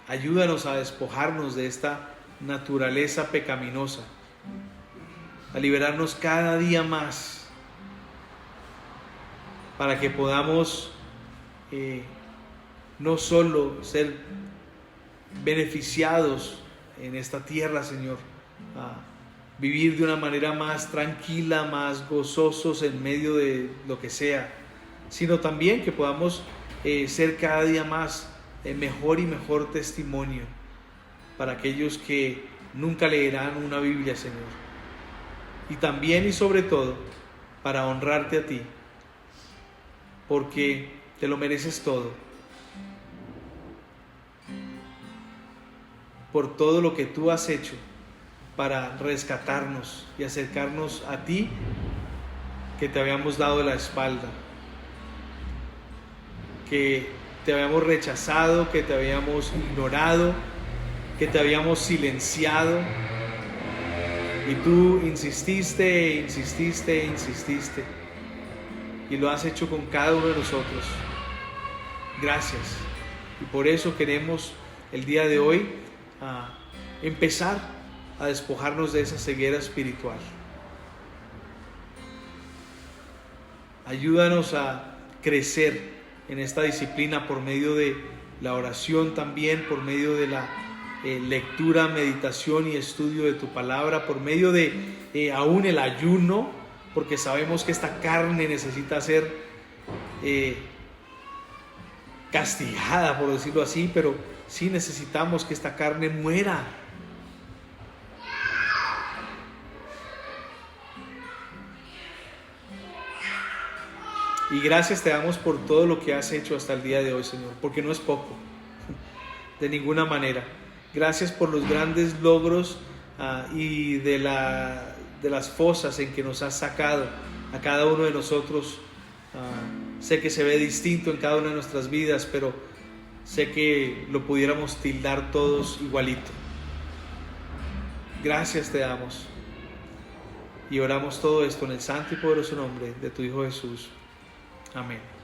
Ayúdanos a despojarnos de esta naturaleza pecaminosa, a liberarnos cada día más, para que podamos no solo ser beneficiados en esta tierra, Señor, vivir de una manera más tranquila, más gozosos en medio de lo que sea, sino también que podamos ser cada día más mejor y mejor testimonio para aquellos que nunca leerán una Biblia, Señor. Y también y sobre todo para honrarte a ti, porque te lo mereces todo, por todo lo que tú has hecho para rescatarnos y acercarnos a ti, que te habíamos dado la espalda, que te habíamos rechazado, que te habíamos ignorado, que te habíamos silenciado, y tú insististe, insististe, insististe, y lo has hecho con cada uno de nosotros. Gracias. Y por eso queremos el día de hoy empezar a despojarnos de esa ceguera espiritual. Ayúdanos a crecer en esta disciplina por medio de la oración también, por medio de la lectura, meditación y estudio de tu palabra, por medio de aún el ayuno, porque sabemos que esta carne necesita ser castigada, por decirlo así, pero sí necesitamos que esta carne muera. Y gracias te damos por todo lo que has hecho hasta el día de hoy, Señor, porque no es poco, de ninguna manera. Gracias por los grandes logros y de las fosas en que nos has sacado a cada uno de nosotros. Sé que se ve distinto en cada una de nuestras vidas, pero sé que lo pudiéramos tildar todos igualito. Gracias te damos. Y oramos todo esto en el santo y poderoso nombre de tu Hijo Jesús. Amén.